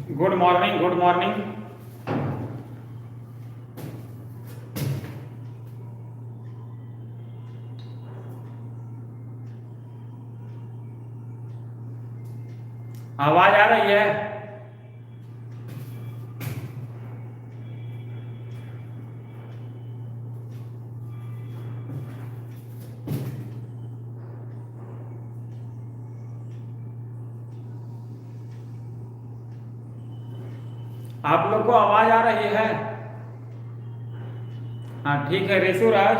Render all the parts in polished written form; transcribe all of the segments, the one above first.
Good morning, good morning. आवाज आ रही है? आप लोग को आवाज आ रही है? हाँ ठीक है। ऋषुराज,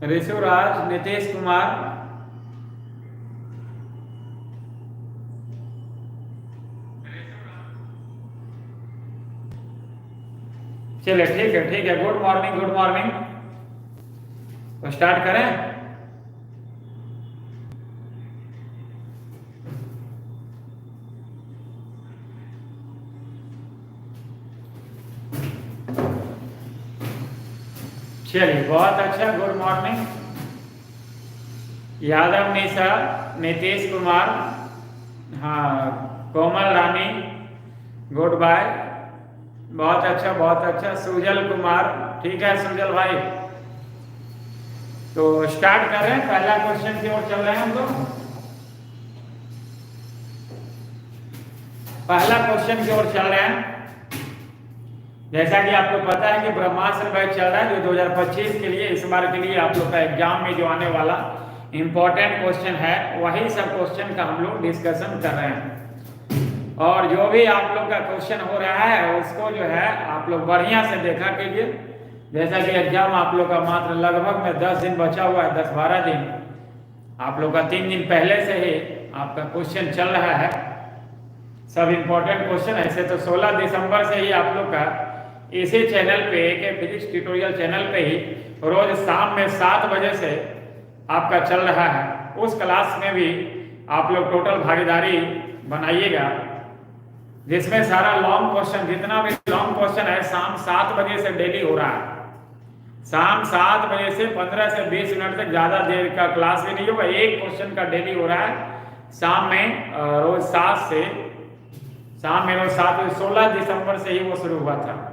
ऋषुराज, नीतीश कुमार, चलिए ठीक है, ठीक है। Good morning, good morning. तो स्टार्ट करें। चलिए, बहुत अच्छा। Good morning. यादव निशा, नीतीश कुमार, हाँ, कोमल रानी, गुड बाय। बहुत अच्छा, बहुत अच्छा। सुजल कुमार, ठीक है सुजल भाई। तो स्टार्ट कर रहे हैं। पहला क्वेश्चन की ओर चल रहे हैं हम लोग। पहला क्वेश्चन की ओर चल रहे हैं। जैसा कि आपको पता है कि ब्रह्मास्त्र बैच चल रहा है, जो 2025 के लिए, इस बार के लिए आप लोग का एग्जाम में जो आने वाला इंपॉर्टेंट क्वेश्चन है, वही सब क्वेश्चन का हम लोग डिस्कशन कर रहे हैं। और जो भी आप लोग का क्वेश्चन हो रहा है उसको जो है आप लोग बढ़िया से देखा कीजिए। जैसा कि एग्जाम आप लोग का मात्र लगभग में 10 दिन बचा हुआ है, 10-12 दिन। आप लोग का 3 दिन पहले से ही आपका क्वेश्चन चल रहा है, सब इंपॉर्टेंट क्वेश्चन। ऐसे तो 16 दिसंबर से ही आप लोग का इसी चैनल पे, के फिजिक्स ट्यूटोरियल चैनल पे ही रोज शाम में 7 बजे से आपका चल रहा है। उस क्लास में भी आप लोग टोटल भागीदारी बनाइएगा, जिसमें सारा लॉन्ग क्वेश्चन, जितना भी लॉन्ग क्वेश्चन है, शाम 7 बजे से डेली हो रहा है। शाम 7 बजे से 15 से 20 मिनट तक, ज़्यादा देर का क्लास भी नहीं होगा। एक क्वेश्चन का डेली हो रहा है शाम में, रोज 7 से शाम में रोज 7 बजे। 16 दिसंबर से ही वो शुरू हुआ था।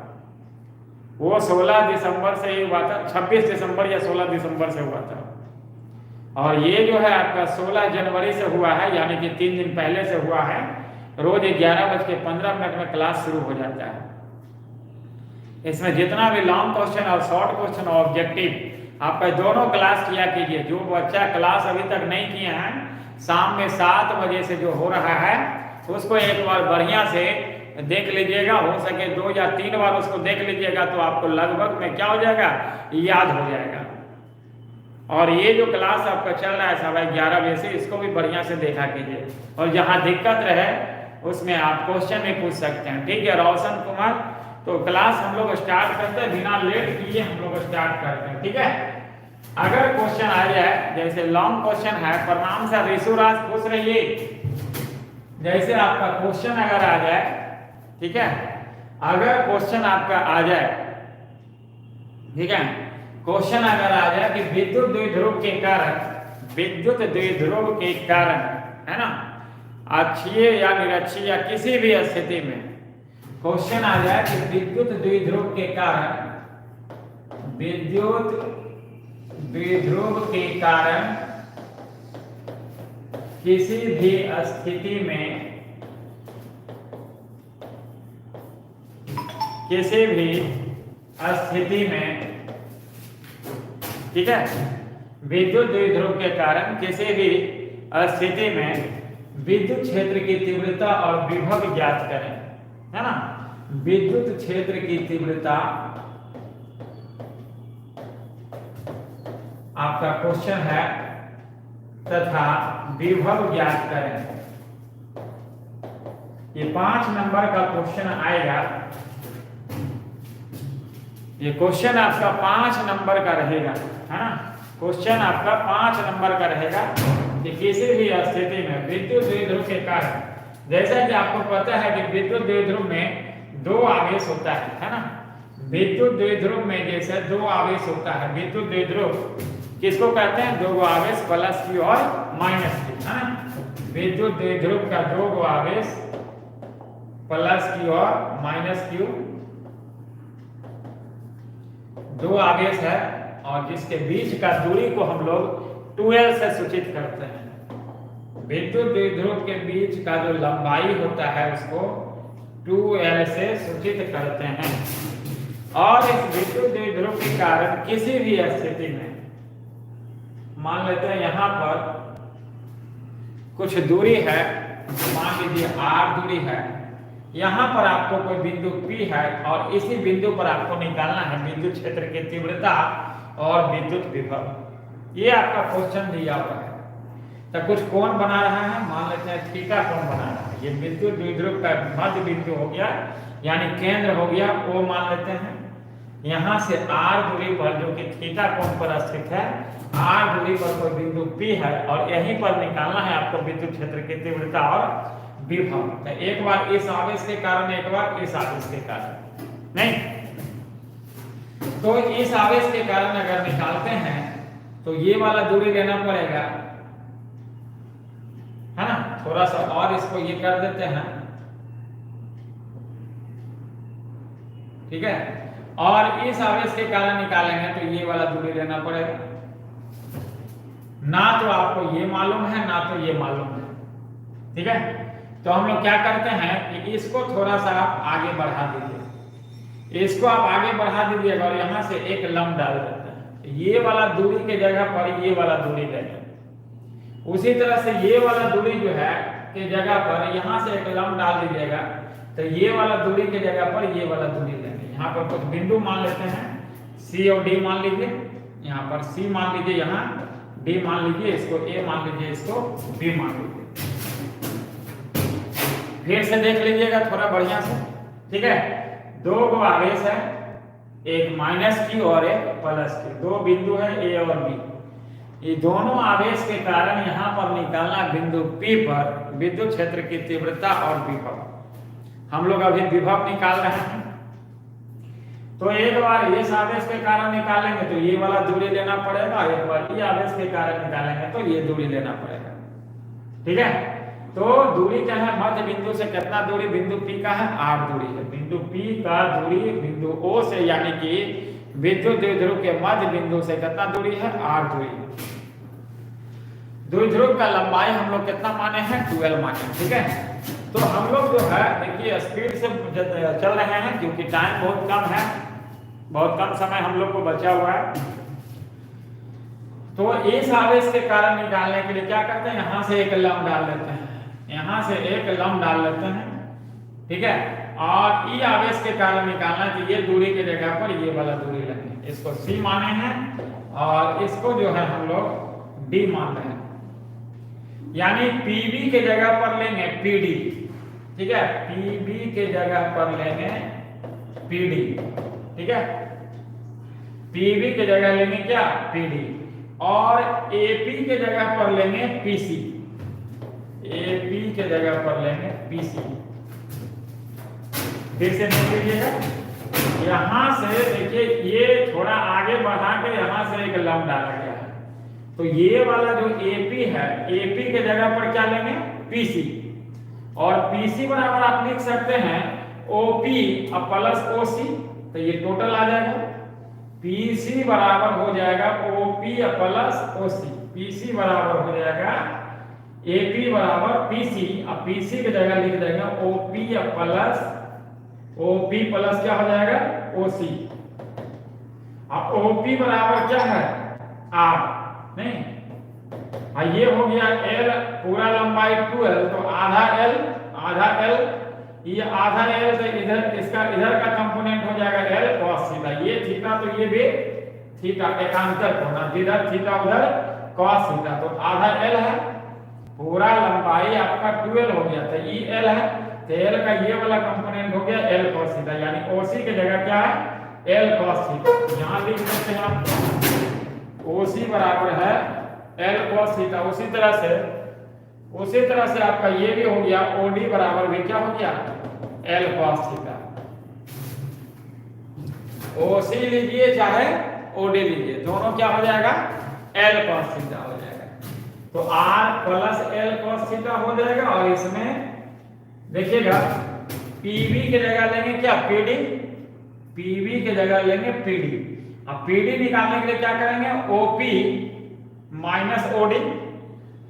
वो 16 दिसंबर से ही हुआ था, 26 दिसंबर या 16 दिसंबर से हुआ था। और ये जो है आपका 16 जनवरी से हुआ है, यानी कि 3 दिन पहले से हुआ है। रोज 11:15 में क्लास शुरू हो जाता है। इसमें जितना भी लॉन्ग क्वेश्चन और शॉर्ट क्वेश्चन और ऑब्जेक्टिव, आपका दोनों क्लास किया कीजिए। जो बच्चा क्लास अभी तक नहीं किए हैं, शाम में 7 बजे से जो हो रहा है उसको एक बार बढ़िया से देख लीजिएगा। हो सके 2 या 3 बार उसको देख लीजिएगा, तो आपको लगभग में क्या हो जाएगा, याद हो जाएगा। और ये जो क्लास आपका चल रहा है 11:15 बजे से, इसको भी बढ़िया से देखा कीजिए। और जहाँ दिक्कत रहे उसमें आप क्वेश्चन भी पूछ सकते हैं, ठीक है। रोशन कुमार, तो क्लास हम लोग स्टार्ट करते हैं, बिना लेट किए हम लोग स्टार्ट करते हैं, ठीक है। अगर क्वेश्चन आ जाए, जैसे लॉन्ग क्वेश्चन है, प्रणाम सर, ऋषुराज खुश रहिए। जैसे आपका क्वेश्चन अगर आ जाए, ठीक है, अगर क्वेश्चन आपका आ जाए, ठीक है, क्वेश्चन अगर आ जाए कि विद्युत द्विध्रुव के कारण, विद्युत द्विध्रुव के कारण, है ना, अक्षीय या निरक्षीय या किसी भी स्थिति में क्वेश्चन आ जाए कि विद्युत द्विध्रुव के कारण, विद्युत द्विध्रुव के कारण किसी भी स्थिति में, किसी भी स्थिति में, ठीक है, विद्युत द्विध्रुव के कारण किसी भी स्थिति में विद्युत क्षेत्र की तीव्रता और विभव ज्ञात करें, है ना। विद्युत क्षेत्र की तीव्रता आपका क्वेश्चन है, तथा विभव ज्ञात करें। ये 5 नंबर का क्वेश्चन आएगा। ये क्वेश्चन आपका 5 नंबर का रहेगा, है ना। क्वेश्चन आपका 5 नंबर का रहेगा कि किसी भी स्थिति में विद्युत द्विध्रुव के कारण, जैसा कि आपको पता है कि विद्युत द्विध्रुव में 2 आवेश होता है ना। विद्युत द्विध्रुव में जैसे 2 आवेश होता है, विद्युत द्विध्रुव किसको कहते हैं? दो गो आवेश प्लस क्यू और माइनस क्यू, है ना। विद्युत द्विध्रुव का दो गो आवेश प्लस क्यू और माइनस क्यू, दो आवेश है और जिसके बीच का दूरी को हम लोग 2l से सूचित करते हैं। विद्युत द्विध्रुव के बीच का जो लंबाई होता है उसको 2l से सूचित करते हैं। और इस विद्युत द्विध्रुव के कारण किसी भी स्थिति में मान लेते हैं यहां पर कुछ दूरी है, मान लीजिए r दूरी है, यहां पर आपको कोई बिंदु P है और इसी बिंदु पर आपको निकालना है विद्युत क्षेत्र की तीव्रता और विद्युत विभव। ये आपका क्वेश्चन दिया हुआ है। तो कुछ कोण बना रहा है, मान लेते हैं थीटा कोण बना रहा है। ये विद्युत द्विध्रुव का मध्य बिंदु हो गया, यानी केंद्र हो गया, वो मान लेते हैं। यहाँ से r दूरी पर जो कि थीटा कोण पर स्थित है, r दूरी पर कोई बिंदु P है और यहीं पर निकालना है आपको विद्युत क्षेत्र की तीव्रता और विभव। तो एक बार इस आवेश के कारण, एक बार इस आवेश के कारण, नहीं तो इस आवेश के कारण अगर निकालते हैं तो ये वाला दूरी लेना पड़ेगा, है ना। थोड़ा सा और इसको ये कर देते हैं, ठीक है। और इस आवेश के कारण निकालेंगे तो ये वाला दूरी लेना पड़ेगा। ना तो आपको ये मालूम है ना तो ये मालूम है, ठीक है। तो हम लोग क्या करते हैं कि इसको थोड़ा सा आप आगे बढ़ा दीजिए, इसको आप आगे बढ़ा दीजिएगा और यहाँ से एक लंब डाल देते हैं। ये वाला दूरी के जगह पर ये वाला दूरी लेंगे। उसी तरह से ये वाला दूरी जो है के जगह पर यहाँ से एक लंब डाल दीजिएगा, तो ये वाला दूरी के जगह पर ये वाला दूरी लेंगे। यहाँ पर कुछ बिंदु मान लेते हैं, C और D मान लीजिए, यहाँ पर C मान लीजिए, यहाँ D मान लीजिए, इसको A मान लीजिए, इसको B मान लीजिए। फिर से देख लीजिएगा थोड़ा बढ़िया से, ठीक है। दो गो आवेश है, एक माइनस Q और एक प्लस Q, दो बिंदु है A और B। ये दोनों आवेश के कारण यहाँ पर निकालना बिंदु P पर विद्युत क्षेत्र की तीव्रता और विभव। हम लोग अभी विभव निकाल रहे हैं। तो एक बार इस आवेश के कारण निकालेंगे तो ये वाला दूरी लेना पड़ेगा, एक बार ये आवेश के कारण निकालेंगे तो ये दूरी लेना पड़ेगा, ठीक है। तो दूरी क्या है? मध्य बिंदु से कितना दूरी बिंदु P का है? r दूरी है। बिंदु P का दूरी बिंदु O से, यानी कि विद्युत द्विध्रुव के मध्य बिंदु से कितना दूरी है? r दूरी है। द्विध्रुव का लंबाई हम लोग कितना माने हैं? 2l माने, ठीक है। तो हम लोग जो है देखिए स्पीड से चल रहे हैं क्योंकि टाइम बहुत कम है, बहुत कम समय हम लोग को बचा हुआ है। तो इस आवेश के कारण निकालने के लिए क्या करते हैं? यहाँ से एक लंब डाल लेते हैं, यहाँ से एक लंब डाल लेते हैं, ठीक है। और ई आवेश के कारण निकालना है, तो ये दूरी के जगह पर ये वाला दूरी लेंगे, इसको C माने हैं और इसको जो है हम लोग D मान रहे हैं। यानी PB के जगह पर लेंगे PD, ठीक है। PB के जगह पर लेंगे PD, ठीक है। PB के जगह लेंगे क्या? PD। और AP के जगह पर लेंगे PC, AP के जगह पर लेंगे PC। फिर से देख लीजिएगा, यहां से देखिए ये थोड़ा आगे बढ़ा के यहां से एक लंब डाला गया है। तो ये वाला जो AP है, AP के जगह पर क्या लेंगे? PC। और PC बराबर आप लिख सकते हैं OP और प्लस OC, तो ये टोटल आ जाएगा। PC बराबर हो जाएगा OP प्लस OC, PC बराबर हो जाएगा AP बराबर PC और PC की जगह लिख देंगे OP प्लस क्या हो जाएगा? OC। अब OP बराबर क्या है? R, नहीं ये हो गया L, पूरा लंबाई 2l, तो आधा L, ये आधा L से इधर इसका इधर का कंपोनेंट हो जाएगा L cos थीटा। ये थीटा तो ये भी थीटा, एकांतर होना, जिधर थीटा उधर cos थीटा, तो आधा L है। पूरा लंबाई आपका 2l हो गया था, ये L है, तो L का ये वाला कंपोनेंट हो गया L cos थीटा, यानी OC की जगह क्या है? L cos theta. यहाँ लिख सकते हैं आप OC बराबर है L cos थीटा। उसी तरह से आपका ये भी हो गया OD बराबर भी क्या हो गया? L cos theta. OC लीजिए चाहे OD लीजिए, दोनों क्या हो जाएगा? एल कॉस थीटा हो जाएगा। तो R plus L cos theta हो जाएगा और इसमें देखिएगा पीवी की जगह लेंगे क्या, पीडी, पीवी की जगह लेंगे पीडी। अब पीडी निकालने के लिए क्या करेंगे, ओपी माइनस ओडी,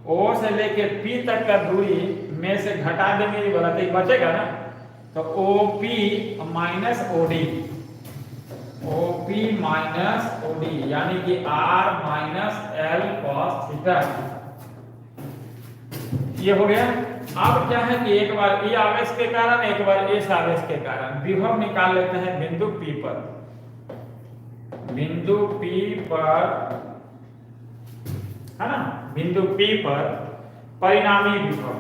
ओ से लेके पी तक का दूरी में से घटा देंगे, ये बोला तो बचेगा ना, तो OP minus OD, OP minus OD यानी कि R minus L cos theta, ये हो गया। अब क्या है कि एक बार ई आवेश के कारण एक बार इस आवेश के कारण विभव निकाल लेते हैं बिंदु P पर, बिंदु P पर है ना, बिंदु P पर परिणामी विभव,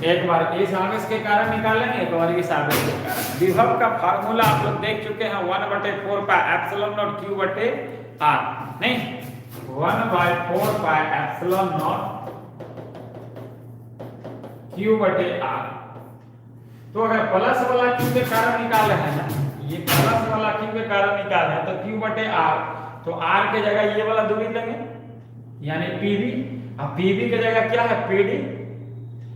एक बार इस आवेश के कारण निकालेंगे, एक बार इस आवेश के कारण। विभव का फार्मूला आप लोग देख चुके हैं 1/4 पाई एप्सिलॉन नॉट Q बटे R, नहीं 1/4 पाई एप्सिलॉन नॉट Q बटे R। तो अगर प्लस वाला Q के कारण निकाल रहे हैं ना, ये प्लस वाला Q के कारण निकाल रहे हैं तो Q बटे R, तो R के जगह ये वाला दूरी लेंगे यानी PV, अब PV की जगह क्या है PD,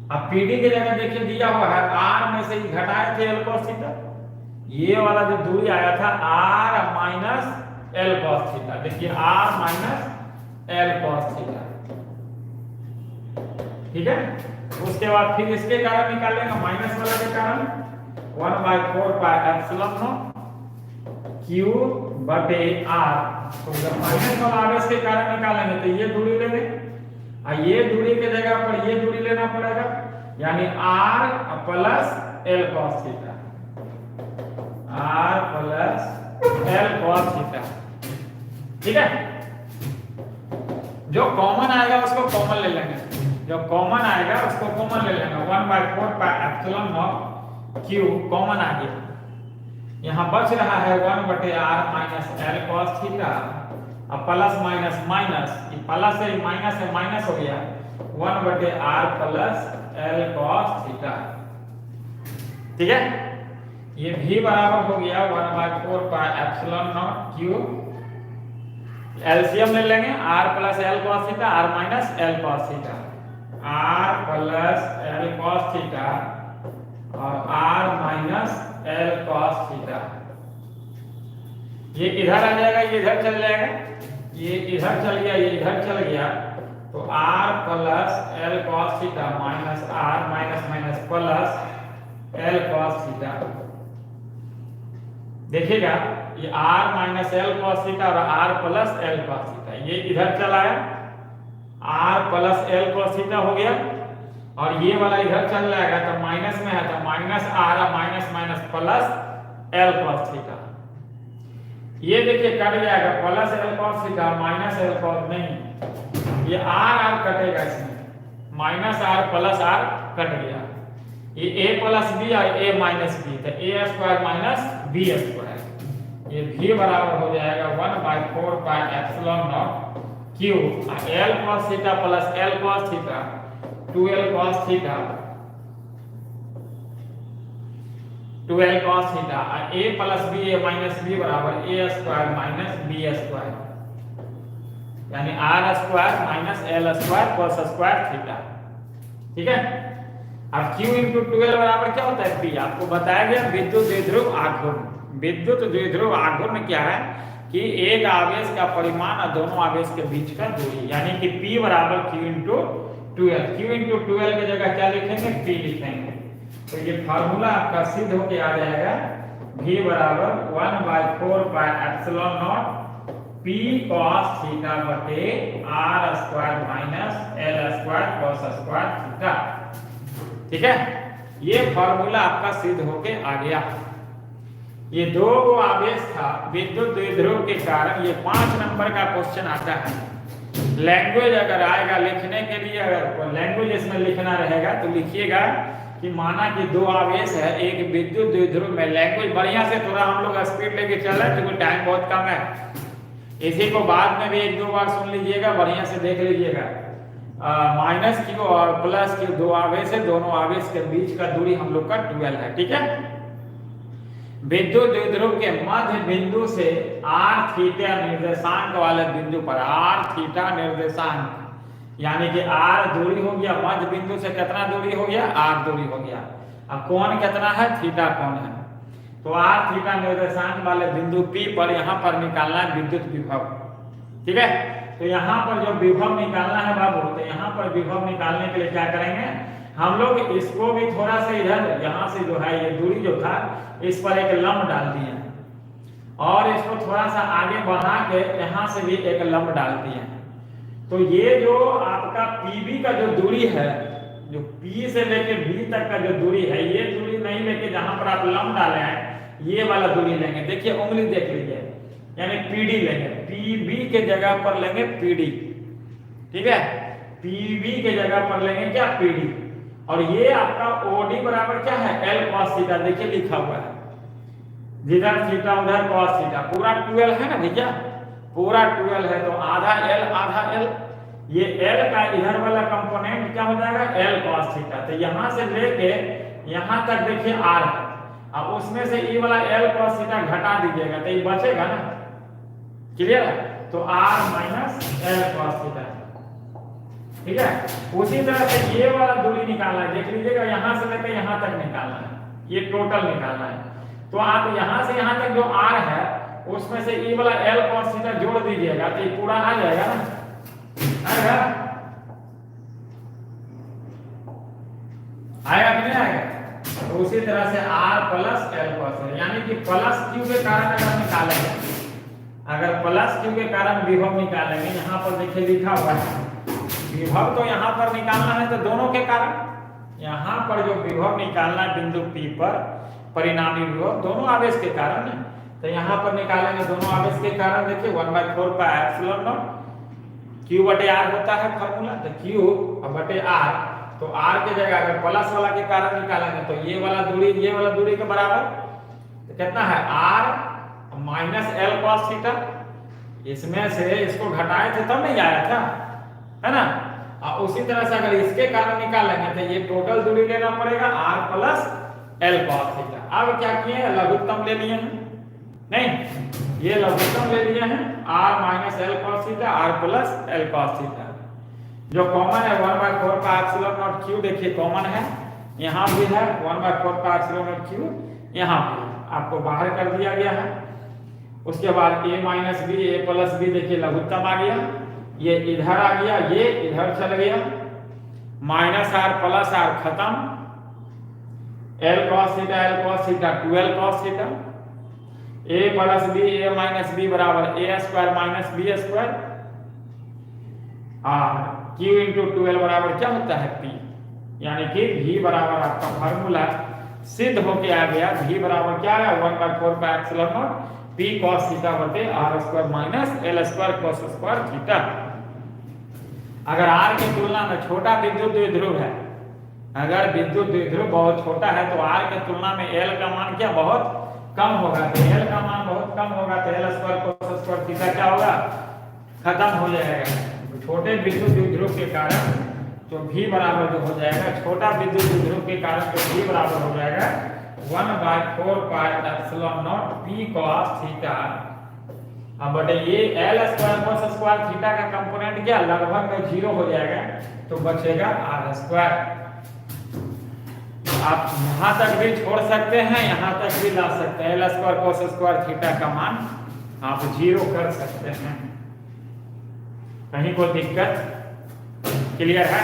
अब PD की जगह देखिए दिया हुआ है R में से ही घटाए थे L cos थीटा, ये वाला जो दूरी आया था R minus L cos theta, देखिए R minus L cos theta, ठीक है। उसके बाद फिर इसके कारण निकालेंगे माइनस वाला के कारण 1/4 पाई एप्सिलॉन नॉट Q बटे R, तो जब माइनस वाला आवेश के कारण निकालेंगे तो ये दूरी लेंगे, ये दूरी के जगह पर ये दूरी लेना पड़ेगा यानी R plus L cos theta, R plus L cos theta, ठीक है। जो कॉमन आएगा उसको कॉमन ले लेंगे, जो कॉमन आएगा उसको कॉमन ले लेंगे, 1/4 pi epsilon naught Q common आ गया, यहाँ बच रहा है 1/R minus L cos theta, अब प्लस माइनस माइनस, ये प्लस है माइनस है माइनस हो गया 1/R plus L cos theta, ठीक है। ये भी बराबर हो गया 1/4 pi epsilon naught Q, LCM ले लेंगे R plus L cos theta, R minus L cos theta, R plus L cos theta और R minus L cos theta, ये इधर आ जाएगा, ये इधर चल जाएगा, ये इधर चल गया, ये इधर चल गया, तो R plus L cos theta minus R minus minus plus L cos theta, देखिएगा ये R minus L cos theta और R plus L cos theta, ये इधर चला आया R plus L cos theta हो गया और ये वाला इधर चल जाएगा तो माइनस में है तो minus R minus minus plus L cos theta, ये देखिए कट जाएगा plus L cos theta minus L cos, नहीं ये R कटेगा इसमें, minus R plus R cut गया, ये A प्लस B और A माइनस B, तो A square minus B square, ये भी बराबर हो जाएगा 1/4 pi epsilon naught Q, L cos theta plus L cos theta 2L cos theta, 2L cos theta, A plus B A minus B बराबर A square minus B square, यानी R square minus L square cos square theta, ठीक है। अब Q into 2L बराबर क्या होता है P, आपको बताया गया विद्युत द्विध्रुव आघूर्ण। विद्युत द्विध्रुव आघूर्ण क्या है कि एक आवेश का परिमाण और दोनों आवेश के बीच का दूरी, यानी कि P बराबर Q into 2L, Q into 2L की जगह क्या लिखेंगे P लिखेंगे, तो ये फार्मूला आपका सिद्ध होके आ जाएगा V बराबर 1/4 pi epsilon naught P cos theta बटे R square minus L square cos square theta, ठीक है। ये फार्मूला आपका सिद्ध होके आ गया। ये दो आवेश था विद्युत द्विध्रुव के कारण, ये 5 नंबर का क्वेश्चन आता है। लैंग्वेज अगर आएगा लिखने के लिए, अगर लैंग्वेज इसमें लिखना रहेगा तो लिखिएगा कि माना कि दो आवेश है एक विद्युत द्विध्रुव में, लैंग्वेज बढ़िया से थोड़ा हम लोग स्पीड लेके चल रहे हैं क्योंकि टाइम बहुत कम है, इसी को बाद में भी 1-2 बार सुन लीजिएगा, बढ़िया से देख लीजिएगा। माइनस Q और प्लस Q दो आवेश है, दोनों आवेश के बीच का दूरी हम लोग का 12 है, ठीक है। विद्युत द्विध्रुव के मध्य बिंदु से आर थीटा निर्देशांक वाले बिंदु पर, आर थीटा निर्देशांक यानी कि आर दूरी हो गया, मध्य बिंदु से कितना दूरी हो गया, आर दूरी हो गया। अब कोण कितना है, थीटा कोण है। तो आर थीटा निर्देशांक वाले बिंदु P पर यहाँ पर निकालना है विद्युत विभव। ठीक है, तो यहाँ पर जो विभव निकालना है बाबू, तो यहाँ पर विभव निकालने के लिए क्या करेंगे हम लोग, इसको भी थोड़ा सा इधर यहाँ से जो है ये दूरी जो था इस पर एक लंब डाल दिए और इसको थोड़ा सा आगे बढ़ा के यहाँ से भी एक लंब डाल दिए। तो ये जो आपका PB का जो दूरी है, जो P से लेके B तक का जो दूरी है, ये दूरी नहीं लेके जहां पर आप लंब डाले हैं ये वाला दूरी लेंगे। देखिए उंगली देख लीजिए, यानी PD लेंगे, PB के जगह पर लेंगे PD। ठीक है, PB के जगह पर लेंगे क्या, PD। और ये आपका OD बराबर क्या है, L cos थीटा। देखिए लिखा हुआ है, जिधर थीटा उधर cos थीटा, पूरा 12 है ना भैया, पूरा 12 है, तो आधा L आधा L, ये L का इधर वाला कंपोनेंट क्या हो जाएगा, L cos थीटा। तो यहाँ से लेके यहाँ तक देखिए R है, अब उसमें से ये वाला L cos थीटा घटा दीजिएगा तो ये बचेगा ना, क्लियर है। तो R minus L cos theta. ठीक है, उसी तरह से ये वाला दूरी निकालना है, देख लीजिएगा यहाँ से लेकर यहाँ तक निकालना है, ये टोटल निकालना है। तो आप यहाँ से यहाँ तक जो R है उसमें से ये वाला L cos थीटा जोड़ दीजिएगा तो ये पूरा आ जाएगा ना, आएगा, आएगा कि नहीं आएगा। तो उसी तरह से R plus L cos theta, यानी कि प्लस Q के कारण अगर निकालेंगे, अगर प्लस Q के कारण विभव निकालेंगे, यहाँ पर देखिए लिखा हुआ है विभव, तो यहाँ पर निकालना है तो दोनों के कारण, यहाँ पर जो विभव निकालना है बिंदु P पर, परिणामी विभव दोनों आवेश के कारण है, तो यहाँ पर निकालेंगे दोनों आवेश के कारण। देखिए 1/4 पाई एप्सिलॉन नॉट Q बटे R होता है फॉर्मूला, तो Q बटे R, तो R के जगह अगर प्लस वाला के कारण निकालेंगे तो ये वाला दूरी के बराबर, तो कितना है R minus L cos theta. इसमें से इसको घटाए थे तब नहीं आया था, है ना। और उसी तरह से अगर इसके कारण निकालेंगे तो ये टोटल दूरी लेना पड़ेगा R plus L cos theta. अब क्या किए हैं, लघुत्तम ले लिए हैं, नहीं ये लघुत्तम ले लिए हैं R minus L cos theta, R plus L cos theta. जो कॉमन है 1/4 पाई एप्सिलॉन नॉट Q, देखिए कॉमन है, यहाँ भी है 1/4 पाई एप्सिलॉन नॉट Q, यहाँ भी आपको बाहर कर दिया गया है। उसके बाद A minus B, A plus B, देखिए लघुत्तम आ गया, ये इधर आ गया, ये इधर चल गया, माइनस R प्लस R खत्म, L cos theta 12 cos theta, A plus B, A minus B बराबर A square minus B square, और Q इंटू 12 बराबर क्या होता है P, यानी कि V बराबर आपका फॉर्मूला सिद्ध होके आ गया, V बराबर क्या है 1/4 pi epsilon naught P cos theta बटे R square minus L square cos square theta. अगर R की तुलना में छोटा विद्युत द्विध्रुव है, अगर विद्युत द्विध्रुव बहुत छोटा है तो R की तुलना में L का मान क्या बहुत कम होगा, तो L का मान बहुत कम होगा तो L square cos square theta क्या होगा, खत्म हो जाएगा। छोटे विद्युत द्विध्रुव के कारण तो V बराबर जो हो जाएगा, छोटा विद्युत द्विध्रुव के कारण तो V बराबर हो जाएगा 1/4 pi epsilon naught P cos theta. अब बटे ये L square cos square theta का कंपोनेंट क्या लगभग में 0 हो जाएगा, तो बचेगा R स्क्वायर। आप यहाँ तक भी छोड़ सकते हैं, यहाँ तक भी ला सकते हैं, L square cos square theta का मान आप 0 कर सकते हैं, कहीं कोई दिक्कत, क्लियर है।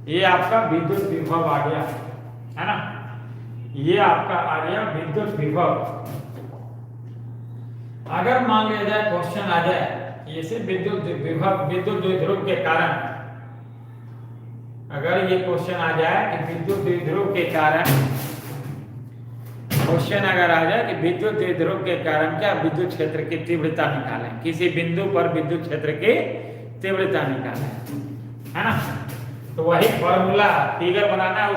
ये आपका विद्युत विभव आ गया है ना, ये आपका आ गया विद्युत विभव। अगर मान लिया जाए क्वेश्चन आ जाए ऐसे विद्युत विभव विद्युत द्विध्रुव के कारण, अगर ये क्वेश्चन आ जाए कि विद्युत द्विध्रुव के कारण, क्वेश्चन अगर आ जाए कि विद्युत द्विध्रुव के कारण क्या विद्युत क्षेत्र की तीव्रता निकालें, किसी बिंदु पर विद्युत क्षेत्र की तीव्रता निकालें, है ना, तो वही फॉर्मूला फिगर बनाना है।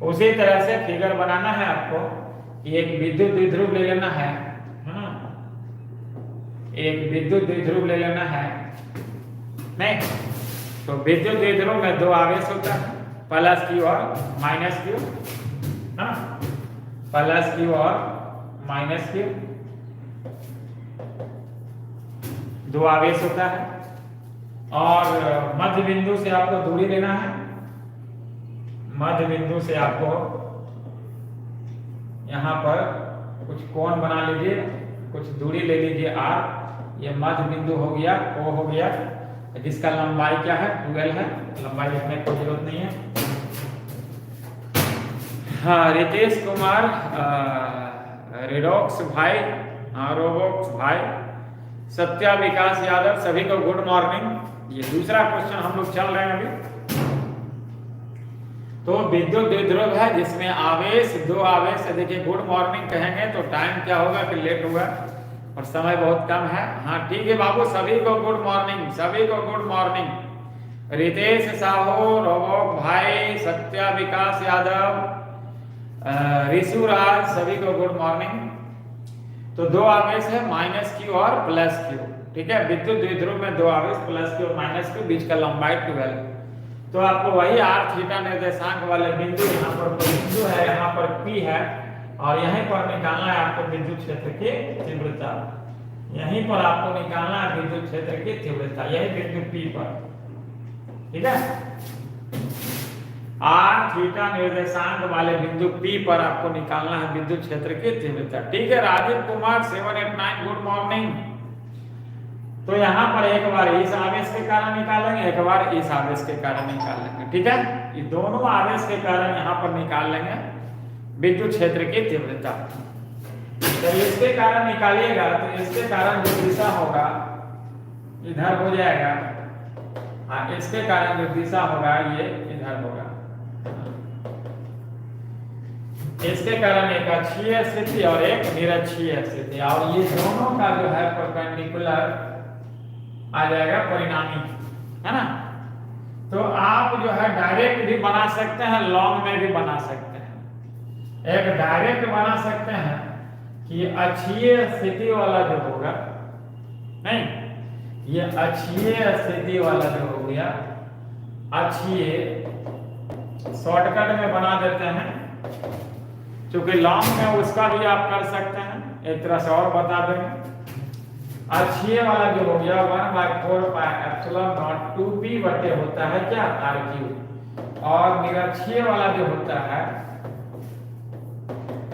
उसी तरह से फिगर बनाना है आपको, एक विद्युत द्विध्रुव ले लेना है, एक विद्युत द्विध्रुव ले लेना है, नहीं तो विद्युत द्विध्रुव में दो आवेश होता है, प्लस Q और माइनस Q, प्लस क्यू और माइनस क्यू, दो आवेश होता है। और मध्य बिंदु से आपको दूरी लेना है, मध्य बिंदु से आपको यहाँ पर कुछ कोण बना लीजिए, कुछ दूरी ले लीजिए r, ये मध्य बिंदु हो गया, O हो गया, जिसका लंबाई क्या है 12 है, लंबाई लिखने की कोई जरूरत नहीं है। हाँ, रितेश कुमार, रिडोक्स भाई, रोबोक्स भाई, सत्या विकास यादव, सभी को गुड मॉर्निंग। ये दूसरा क्वेश्चन हम लोग चल रहे हैं अभी। तो विद्युत द्विध्रुव है जिसमें आवेश, दो आवेश है। देखिए गुड मॉर्निंग कहेंगे तो टाइम क्या होगा कि लेट होगा और समय बहुत कम है। हाँ ठीक है बाबू, सभी को गुड मॉर्निंग, सभी को गुड मॉर्निंग। रितेश साहू, रोबोक भाई, सत्या विकास यादव, ऋषु राज, सभी को गुड मॉर्निंग। तो दो आवेश है माइनस क्यू और प्लस क्यू, ठीक है। विद्युत द्विध्रुव में दो आवेश प्लस क्यू और माइनस क्यू, बीच का लंबाई 12। तो आपको वही आर थीटा निर्देशांक वाले बिंदु, यहाँ पर बिंदु है, यहाँ पर P है और यहीं पर निकालना है आपको विद्युत क्षेत्र की तीव्रता। यहीं पर आपको निकालना है विद्युत क्षेत्र की तीव्रता, यही बिंदु P पर, ठीक है। आर थीटा निर्देशांक वाले बिंदु P पर आपको निकालना है विद्युत क्षेत्र की तीव्रता, ठीक है। Rajiv Kumar 789 good morning. तो यहाँ पर एक बार इस आवेश के कारण निकालेंगे, एक बार इस आवेश के कारण निकाल लेंगे, ठीक है। ये दोनों आवेश के कारण यहाँ पर निकाल लेंगे विद्युत क्षेत्र की तीव्रता। तो इसके कारण निकालिएगा तो इसके कारण जो दिशा होगा इधर हो जाएगा, हाँ इसके कारण जो दिशा होगा ये इधर होगा। इसके कारण एक अक्षीय स्थिति और एक निरक्षीय स्थिति, और ये दोनों का जो है परपेंडिकुलर आ जाएगा परिणामी, है ना। तो आप जो है डायरेक्ट भी बना सकते हैं, लॉन्ग में भी बना सकते हैं। एक डायरेक्ट बना सकते हैं कि अक्षीय स्थिति वाला जो होगा, नहीं ये अक्षीय स्थिति वाला जो हो गया, अक्षीय शॉर्टकट में बना देते हैं, क्योंकि लॉन्ग में उसका भी आप कर सकते हैं। एक तरह से और बता देंगे, अक्षीय वाला जो हो गया 1/4πε0 2p बटे होता है क्या r3, और निरक्षीय वाला जो होता है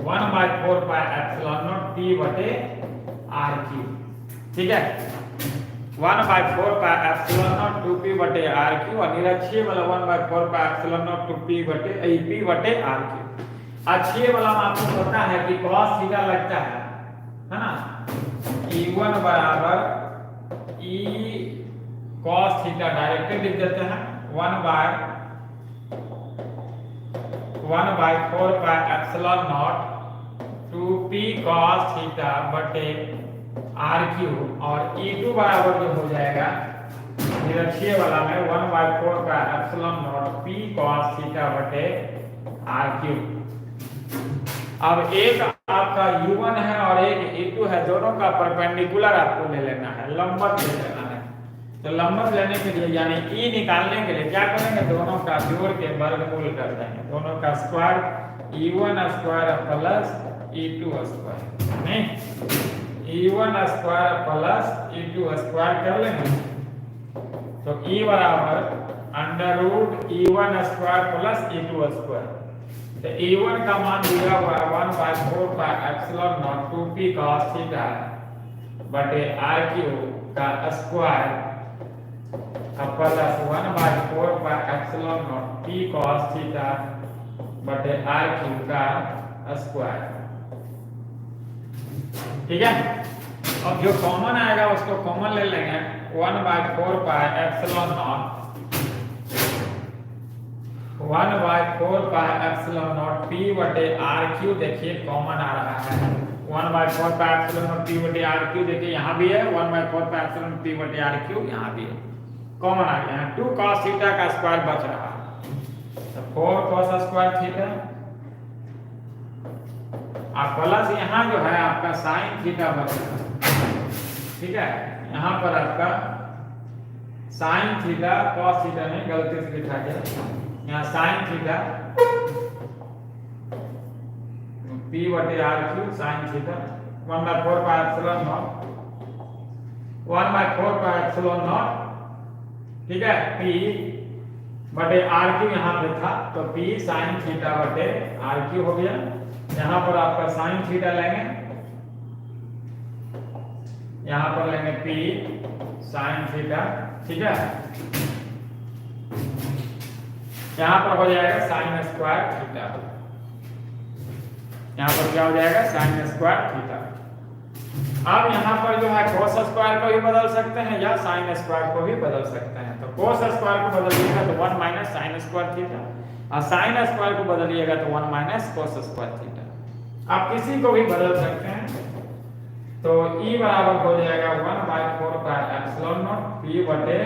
1/4πε0 p बटे r3, ठीक है। 1/4πε0 2p बटे r3 और निरक्षीय वाला 1/4πε0 2p बटे r3। अक्षीय वाला में आपको पता है कि cos थीटा लगता है ना, E1 बराबर E cos थीटा डायरेक्ट लिख देते हैं 1/4πε0 2p cos थीटा बटे r3, और E2 बराबर जो हो जाएगा निरक्षीय वाला में 1/4πε0 p cos थीटा बटे r3। अब एक आपका U1 है और एक E2 है, दोनों का परपेंडिकुलर आपको ले लेना है, लंबवत ले लेना है। तो लंबवत लेने के लिए यानी E निकालने के लिए क्या करेंगे, दोनों का जोड़ के वर्गमूल कर देंगे, दोनों का square, E1 square plus E2 square, नहीं E1 square plus E2 square कर लेंगे। तो E बराबर √E1 square plus E2 square. तो E1 का मान दिया हुआ है 1/4πε0 2p cos थीटा बटे r3 का square plus 1/4πε0 p cos theta बटे r3 का स्क्वायर, ठीक है। अब जो कॉमन आएगा उसको कॉमन ले लेंगे, 1/4πε0 p बटे r3, देखिए कॉमन आ रहा है 1/4πε0 p बटे r3, देखिए यहाँ भी है 1/4πε0 p बटे r3, यहाँ भी है, कॉमन आ गया है। 2 cos थीटा का स्क्वायर बच रहा है, तो 4 cos स्क्वायर थीटा, और प्लस यहाँ जो है आपका साइन थीटा बच रहा है, ठीक है। यहाँ पर आपका साइन थीटा, cos थीटा नहीं, गलती से लिखा गया, यहाँ साइन थीटा p P बटे R Q sine theta 1/4 pi epsilon naught 1/4 pi epsilon naught, ठीक है। P बटे आर क्यू यहाँ पे था तो P साइन थीटा बटे आर क्यू हो गया। यहाँ पर आपका साइन थीटा लेंगे, यहाँ पर लेंगे P साइन थीटा, ठीक है। यहाँ पर हो जाएगा साइन स्क्वायर थीटा, यहाँ पर क्या हो जाएगा साइन स्क्वायर थीटा। अब यहाँ पर जो है कोस स्क्वायर को भी बदल सकते हैं या साइन स्क्वायर को भी बदल सकते हैं। तो कोस स्क्वायर को बदलिएगा तो 1 माइनस साइन स्क्वायर थीटा, और साइन स्क्वायर को बदलिएगा तो 1 माइनस कोस स्क्वायर थीटा। आप किसी को भी बदल सकते हैं। तो E बराबर हो जाएगा 1/4 पाई एप्सिलॉन नॉट P बटे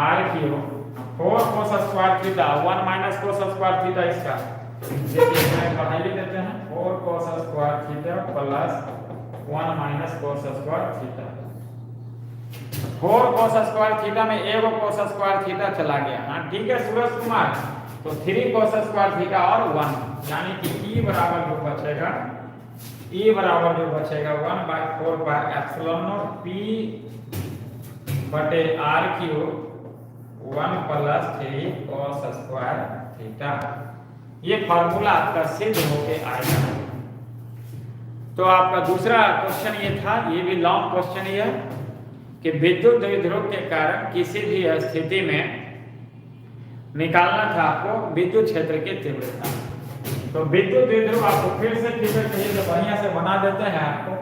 R Q 4 cos square theta 1 minus cos square theta, इसका देखिए बढ़ाई देते हैं 4 cos square theta plus 1 minus cos square theta. 4 cos square theta में एगो कोस स्क्वायर थीटा चला गया, हाँ ठीक है सूरज कुमार। तो 3 कोस स्क्वायर थीटा और 1, यानी कि E बराबर जो बचेगा 1/4 पाई एप्सिलॉन नॉट P बटे R Q 1 plus 3 cos square theta. ये फार्मूला आपका सिद्ध होके आएगा। तो आपका दूसरा क्वेश्चन ये था, ये भी लॉन्ग क्वेश्चन ही है कि विद्युत द्विध्रुव के कारण किसी भी स्थिति में निकालना था आपको विद्युत क्षेत्र की तीव्रता। तो विद्युत द्विध्रुव आपको फिर से फिगर चाहिए तो बढ़िया से बना देते हैं, आपको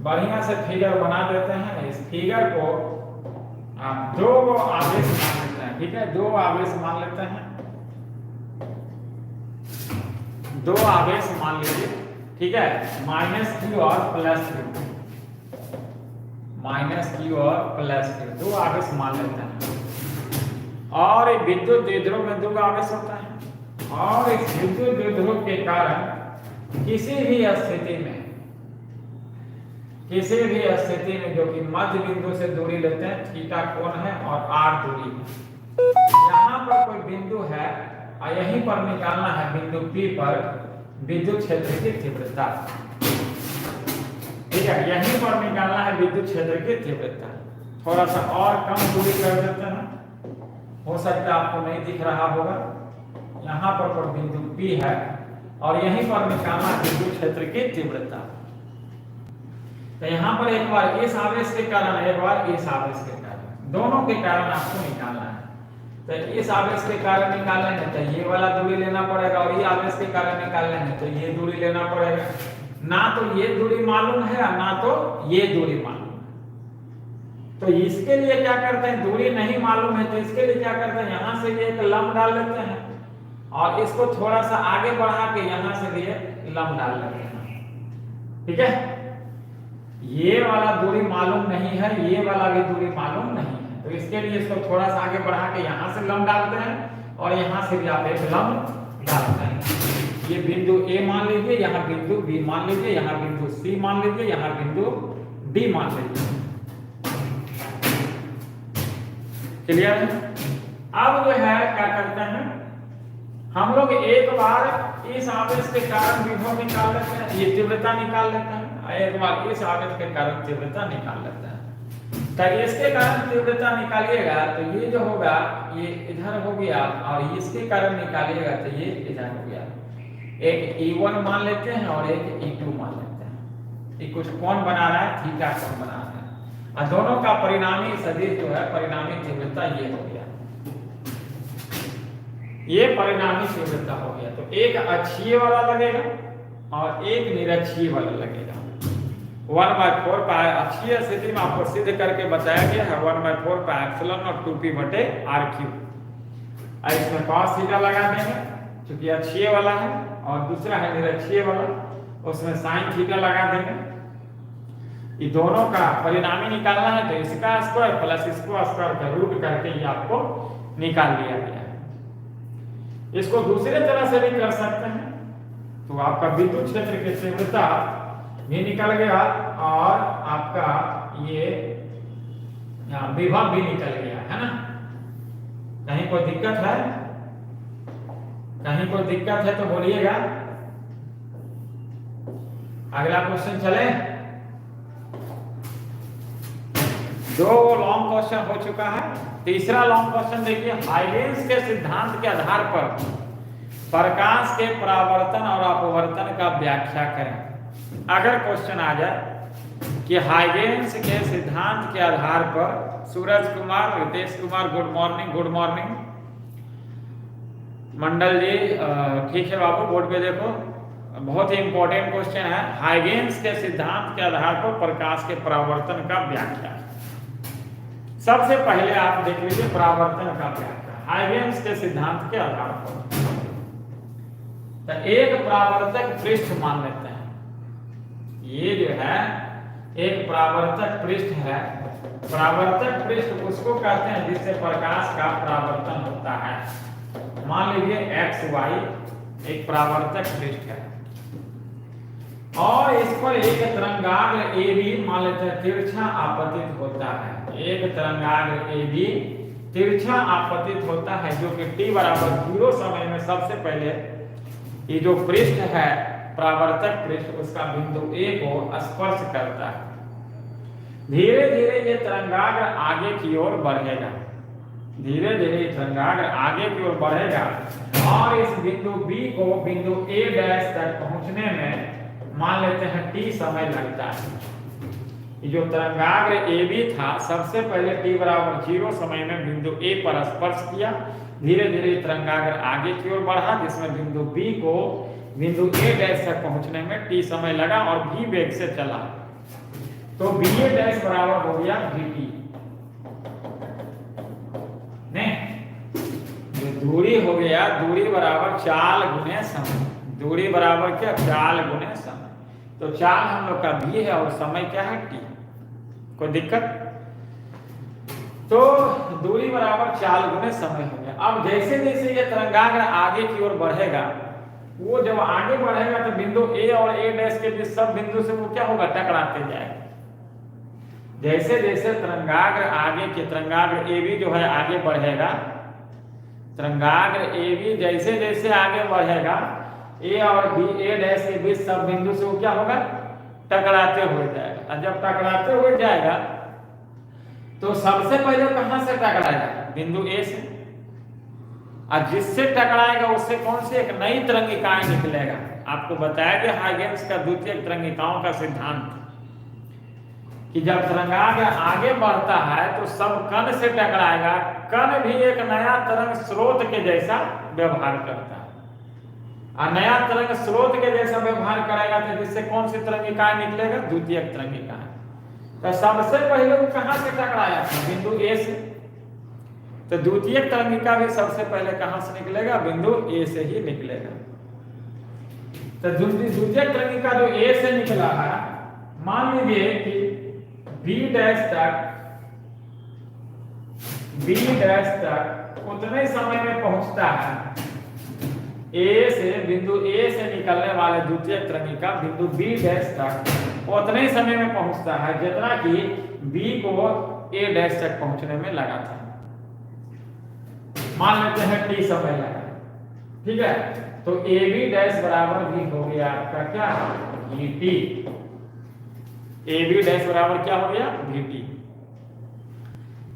बढ़िया से फिगर बना देते हैं। इस फिगर को आप 2 आवेश मान लेते हैं, ठीक है 2 आवेश मान लेते हैं, 2 आवेश मान लीजिए, ठीक है -q और +q, -q और +q 2 आवेश मान लेते हैं। और विद्युत द्विध्रुव में 2 आवेश होता है, और इस विद्युत द्विध्रुव के कारण किसी भी स्थिति में जो कि मध्य बिंदु से दूरी लेते हैं, थीटा कोण है और r दूरी है। यहाँ पर कोई बिंदु है और यहीं पर निकालना है बिंदु P पर विद्युत क्षेत्र की तीव्रता, ठीक है यहीं पर निकालना है विद्युत क्षेत्र की तीव्रता। थोड़ा सा और कम दूरी कर देते हैं, हो सकता है आपको नहीं दिख रहा होगा। यहाँ पर बिंदु P है और यहीं पर निकालना है विद्युत क्षेत्र की तीव्रता। तो यहाँ पर एक बार इस आवेश के कारण, एक बार इस आवेश के कारण, दोनों के कारण आपको निकालना है। तो इस आवेश के कारण निकालेंगे तो ये वाला दूरी लेना पड़ेगा, और ये आवेश के कारण निकालेंगे तो ये दूरी लेना पड़ेगा। ना तो ये दूरी मालूम है और ना तो ये दूरी मालूम है। तो इसके लिए क्या करते हैं, दूरी नहीं मालूम है तो इसके लिए क्या करते हैं, यहाँ से भी एक लंब डाल लेते हैं और इसको थोड़ा सा आगे बढ़ा के यहाँ से भी एक लंब डाल लेते हैं, ठीक है। ये वाला दूरी मालूम नहीं है, ये वाला भी दूरी मालूम नहीं है, तो इसके लिए इसको थोड़ा सा आगे बढ़ा के यहाँ से लंब डालते हैं और यहाँ से भी आप एक लंब डालते हैं। ये बिंदु A मान लीजिए, यहाँ बिंदु B मान लीजिए, यहाँ बिंदु C मान लीजिए, यहाँ बिंदु D मान लीजिए। क्लियर है? अब जो है क्या करते हैं हम लोग, एक बार इस आवेश के कारण विभव निकाल लेते हैं, ये तीव्रता निकाल लेते हैं, एक बार इस आवेश के कारण तीव्रता निकाल लेते हैं। तो इसके कारण तीव्रता निकालिएगा तो ये जो होगा ये इधर हो गया, और इसके कारण निकालिएगा तो ये इधर हो गया। एक E1 मान लेते हैं और एक E2 मान लेते हैं। ये कुछ कोण बना रहा है, थीटा कोण बना रहा है, और दोनों का परिणामी सदिश जो है, परिणामी तीव्रता ये हो गया, ये परिणामी तीव्रता हो गया। तो एक अक्षीय वाला लगेगा और एक निरक्षीय वाला लगेगा। 1/4 पाई अक्षीय स्थिति में आपको सिद्ध करके बताया गया है 1/4 पाई एप्सिलॉन और 2p बटे r क्यूब। इसमें cos थीटा लगा देंगे क्योंकि अक्षीय वाला है, और दूसरा है निरक्षीय वाला, उसमें sin थीटा लगा देंगे। ये दोनों का परिणामी निकालना है तो इसका स्क्वायर प्लस इसको स्क्वायर का रूट करके ये आपको निकाल लिया गया है। इसको दूसरे तरह से भी कर सकते हैं, तो आपका विद्युत क्षेत्र की तीव्रता भी निकल गया और आपका ये विभव भी निकल गया है ना। कहीं कोई दिक्कत है? कहीं कोई दिक्कत है तो बोलिएगा। अगला क्वेश्चन चले। दो लॉन्ग क्वेश्चन हो चुका है। तीसरा लॉन्ग क्वेश्चन देखिए, हाइगेंस के सिद्धांत के आधार पर प्रकाश के परावर्तन और अपवर्तन का व्याख्या करें। अगर क्वेश्चन आ जाए कि हाइगेंस के सिद्धांत के आधार पर, Suraj Kumar, Ritesh Kumar, good morning, good morning. Mandal ji ठीक है बाबू, बोर्ड पे देखो, बहुत ही इंपॉर्टेंट क्वेश्चन है। हाइगेंस के सिद्धांत के आधार पर प्रकाश के परावर्तन का व्याख्या। सबसे पहले आप देख लीजिए परावर्तन का व्याख्या हाइगेंस के सिद्धांत के आधार पर। तो एक परावर्तक पृष्ठ मान लेते हैं, ये जो है एक परावर्तक पृष्ठ है। परावर्तक पृष्ठ उसको कहते हैं जिससे प्रकाश का परावर्तन होता है। मान लीजिए एक्स वाई एक परावर्तक पृष्ठ है और इस पर एक तरंगाग्र ए बी मान लेते हैं तिरछा आपतित होता है। एक तरंगाग्र ए बी तिरछा आपतित होता है जो कि t बराबर 0 समय में सबसे पहले ये जो पृष्ठ है परावर्तक पृष्ठ उसका बिंदु A को स्पर्श करता है। धीरे धीरे ये तरंगाग्र आगे की ओर बढ़ेगा, धीरे धीरे तरंगाग्र आगे की ओर बढ़ेगा और इस बिंदु B को बिंदु A डैश तक पहुंचने में मान लेते हैं t समय लगता है। ये जो तरंगाग्र AB था सबसे पहले t बराबर 0 समय में बिंदु A पर स्पर्श किया, धीरे धीरे तरंगाग्र आगे की ओर बढ़ा जिसमें बिंदु B को बिंदु A डैश तक पहुंचने में t समय लगा और v वेग से चला। तो BA डैश बराबर हो गया VT। नहीं, ये दूरी हो गया, दूरी बराबर चाल गुने समय। दूरी बराबर क्या? चाल गुने समय। तो चाल हम लोग का v है और समय क्या है t। कोई दिक्कत? तो दूरी बराबर चाल गुने समय हो गया। अब जैसे जैसे ये तरंगाग्र आगे की ओर बढ़ेगा, वो जब आगे बढ़ेगा तो बिंदु A और A डैश के बीच सब बिंदु से वो क्या होगा? टकराते जाएगा। जैसे जैसे तरंगाग्र आगे के तरंगाग्र AB जो है आगे बढ़ेगा, तरंगाग्र AB जैसे जैसे आगे बढ़ेगा A और A डैश के बीच सब बिंदु से वो क्या होगा? टकराते हुए जाएगा। और जब टकराते हुए जाएगा तो सबसे पहले कहां से टकराएगा? बिंदु A से। और जिससे टकराएगा उससे कौन सी एक नई तरंगिकाएं निकलेगा। आपको बताया गया हाइगेंस का द्वितीयक तरंगिकाओं का सिद्धांत कि जब तरंगाग्र आगे बढ़ता है तो सब कण से टकराएगा, कण भी एक नया तरंग स्रोत के जैसा व्यवहार करता है और नया तरंग स्रोत के जैसा व्यवहार करेगा तो जिससे कौन सी तरंगिकाएं निकलेगा? द्वितीयक तरंगिकाएं। तो सबसे पहले वो कहां से टकराया था? बिंदु A से। तो द्वितीयक तरंगिका भी सबसे पहले कहां से निकलेगा? बिंदु A से ही निकलेगा। तो द्वितीयक तरंगिका जो A से निकला है, मान लीजिए कि B डैश तक उतने समय में पहुंचता है। A से बिंदु A से निकलने वाले द्वितीयक तरंगिका बिंदु B डैश तक उतने ही समय में पहुंचता है जितना कि B को A डैश तक पहुंचने में लगा था। मान लेते हैं t समय लगा, ठीक है। तो AB डैश बराबर भी हो गया आपका क्या? VT। AB डैश बराबर क्या हो गया? VT।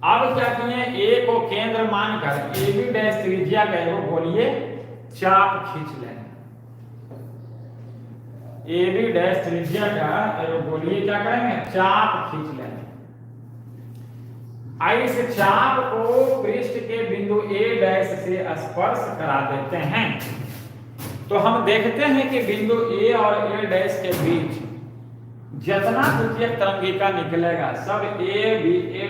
अब क्या किए? A को केंद्र मानकर AB डैश त्रिज्या का वो बोलिए चाप खींच लें। AB डैश त्रिज्या का बोलिए क्या करेंगे? चाप खींच लें। इस चाप को पृष्ठ के बिंदु A डैश से स्पर्श करा देते हैं। तो हम देखते हैं कि बिंदु A और A डैश के बीच जितना द्वितीयक तरंगिका निकलेगा सब A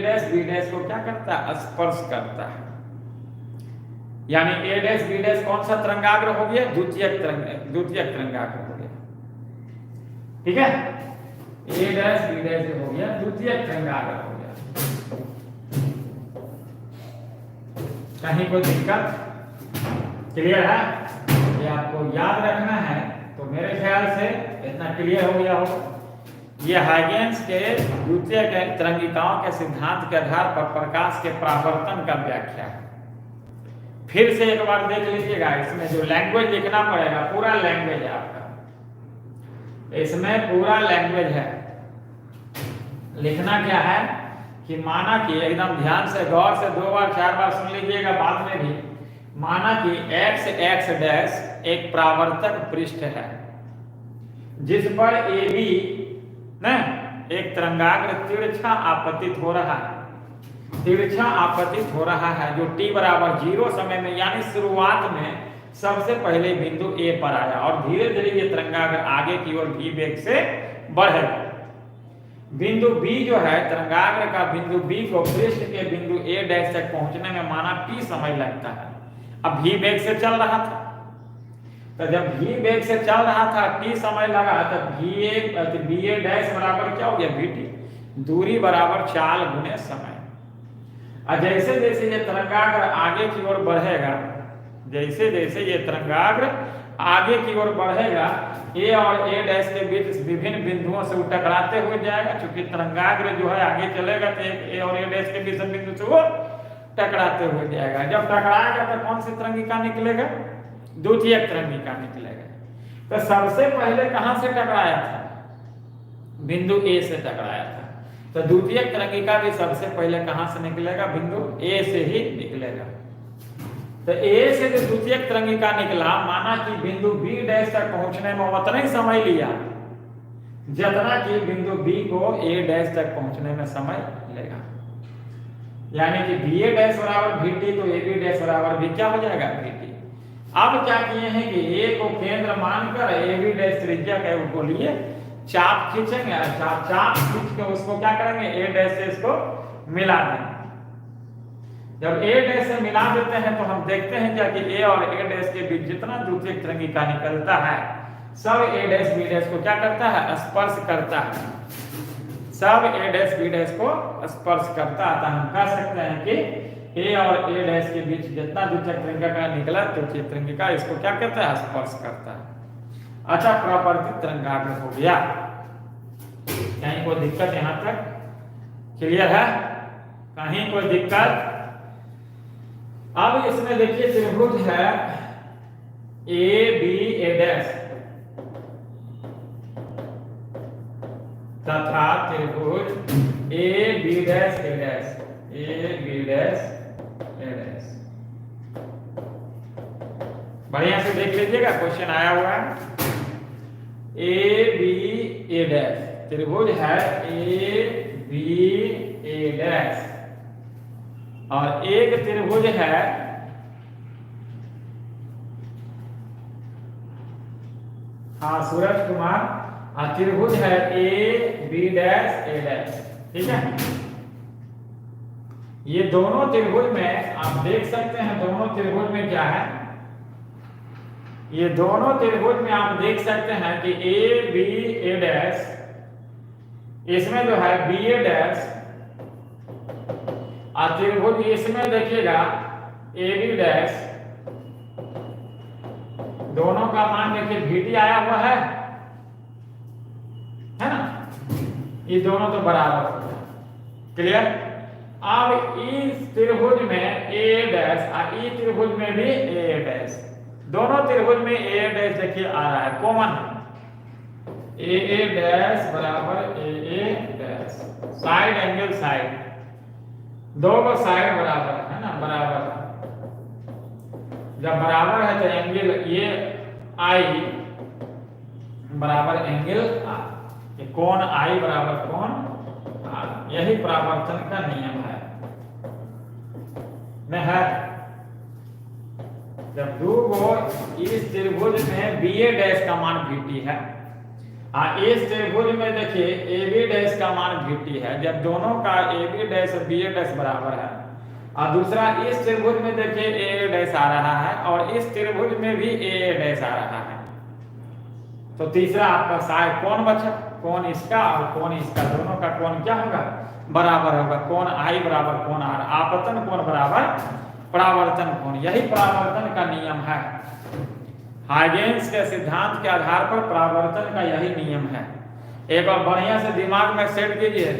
डैश B डैश को क्या करता है? स्पर्श करता है। यानी A डैश B डैश कौन सा तरंगाग्र हो गया? द्वितीयक तरंगाग्र हो गया, ठीक है। A डैश B डैश हो गया द्वितीयक तरंगाग्र हो गया। कहीं कोई दिक्कत? क्लियर है? ये आपको याद रखना है। तो मेरे ख्याल से इतना क्लियर हो गया होगा। ये हाइगेंस के द्वितीयक तरंगिकाओं के सिद्धांत के आधार पर प्रकाश के परावर्तन का व्याख्या है। फिर से एक बार देख लीजिएगा, इसमें जो लैंग्वेज लिखना पड़ेगा, पूरा लैंग्वेज है आपका, इसमें पूरा लैंग्वेज है। लिखना क्या है कि माना कि एकदम ध्यान से गौर से 2 बार 4 बार सुन लीजिएगा बाद में भी। माना कि x x डैश एक प्रावर्तक पृष्ठ है जिस पर AB न एक तरंगाग्र तिरछा आपतित हो रहा है, तिरछा आपतित हो रहा है, जो t बराबर 0 समय में यानी शुरुआत में सबसे पहले बिंदु A पर आया और धीरे धीरे ये तरंगाग्र आगे की ओर v वेग से बढ़ेगा। बिंदु B जो है तरंगाग्र का बिंदु B को पृष्ठ के बिंदु A डैश तक पहुंचने में माना t समय लगता है। अब v वेग से चल रहा था, तो जब v वेग से चल रहा था t समय लगा, तब BA डैश बराबर क्या हो गया VT, दूरी बराबर चाल गुने समय। और जैसे जैसे ये तरंगाग्र आगे की ओर बढ़ेगा, जैसे जैसे ये तरंगाग्र आगे की ओर बढ़ेगा, A और A डैश के बीच विभिन्न बिंदुओं से टकराते हुए जाएगा। क्योंकि तरंगाग्र जो है आगे चलेगा तो A और A डैश के बीच बिंदु से वो टकराते हुए जाएगा। जब टकराएगा तो कौन सी तरंगिका निकलेगा, द्वितीयक तरंगिका निकलेगा। तो सबसे पहले कहां से टकराया था, बिंदु A से टकराया था, तो द्वितीयक तरंगिका भी सबसे पहले कहां से निकलेगा, बिंदु A से ही निकलेगा। तो A से जो द्वितीयक तरंगिका निकला, माना कि बिंदु B डैश तक पहुंचने में उतना ही समय लिया जितना कि बिंदु B को A डैश तक पहुंचने में समय लेगा। यानी कि BA डैश बराबर VT, तो AB डैश बराबर भी क्या हो जाएगा, VT। अब क्या किए हैं कि A को केंद्र मानकर AB डैश त्रिज्या के को लिए चाप खींचेंगे, चाप खींच के उसको क्या करेंगे, A डैश से इसको मिला देंगे। जब A डैश से मिला देते हैं तो हम देखते हैं क्या कि A और A डैश के बीच जितना द्वितीयक तरंगिका निकलता है सब A डैश B डैश को क्या करता है, स्पर्श करता है, सब A डैश B डैश को स्पर्श करता है। हम कह सकते हैं कि A और A डैश के बीच जितना द्वितीयक तरंगिका निकला, द्वितीयक तरंगिका इसको क्या करता है, स्पर्श करता है। अच्छा, प्रावर्तित तरंगाग्र हो गया। कहीं कोई दिक्कत यहाँ तक क्लियर है, कहीं कोई दिक्कत? अब इसमें देखिए त्रिभुज है A डैश तथा त्रिभुज AB dash A dash, AB dash A dash. बढ़िया से देख लीजिएगा, क्वेश्चन आया हुआ है। AB A डैश त्रिभुज है AB A डैश, और एक त्रिभुज है सूरज कुमार, त्रिभुज है AB डैश A डैश। ठीक है, ये दोनों त्रिभुज में आप देख सकते हैं, दोनों त्रिभुज में क्या है, ये दोनों त्रिभुज में आप देख सकते हैं कि AB A डैश, इसमें जो है BA डैश, और त्रिभुज इसमें देखिएगा AB डैश, दोनों का मान देखिए VT आया हुआ है ना, ये दोनों तो बराबर हो गया। क्लियर? अब इस त्रिभुज में A डैश और इस त्रिभुज में भी A डैश, दोनों त्रिभुज में A डैश देखिए आ रहा है, कॉमन A डैश बराबर A dash, side angle side, दोनों साइड बराबर है ना, बराबर। जब बराबर है तो एंगल ये I बराबर एंगल R, कोण I बराबर कोण R, यही परावर्तन का नियम है। में है जब दो गो इस त्रिभुज में BA डैश का मान VT है, इस त्रिभुज में देखिए AB डैश का मान VT है, जब दोनों का AB डैश और BA डैश बराबर है, और दूसरा इस त्रिभुज में देखिए AA डैश आ रहा है और इस त्रिभुज में भी AA डैश आ रहा है, तो तीसरा आपका साइड कौन बचा, कोण इसका और कोण इसका, दोनों का कोण क्या होगा, बराबर होगा। कोण I बराबर कोण R, आपतन कोण बराबर परावर्तन कोण, यही परावर्तन का नियम है। हाइगेन्स के सिद्धांत के आधार पर परावर्तन का यही नियम है। एक बार बढ़िया से दिमाग में सेट कीजिए,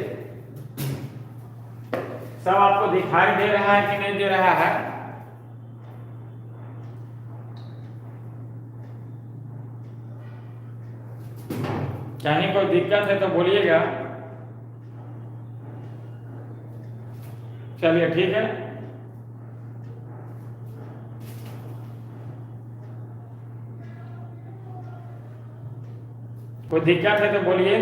सब आपको दिखाई दे रहा है कि नहीं दे रहा है? कहीं कोई दिक्कत है तो बोलिएगा। चलिए ठीक है। कोई दिक्कत है तो बोलिए।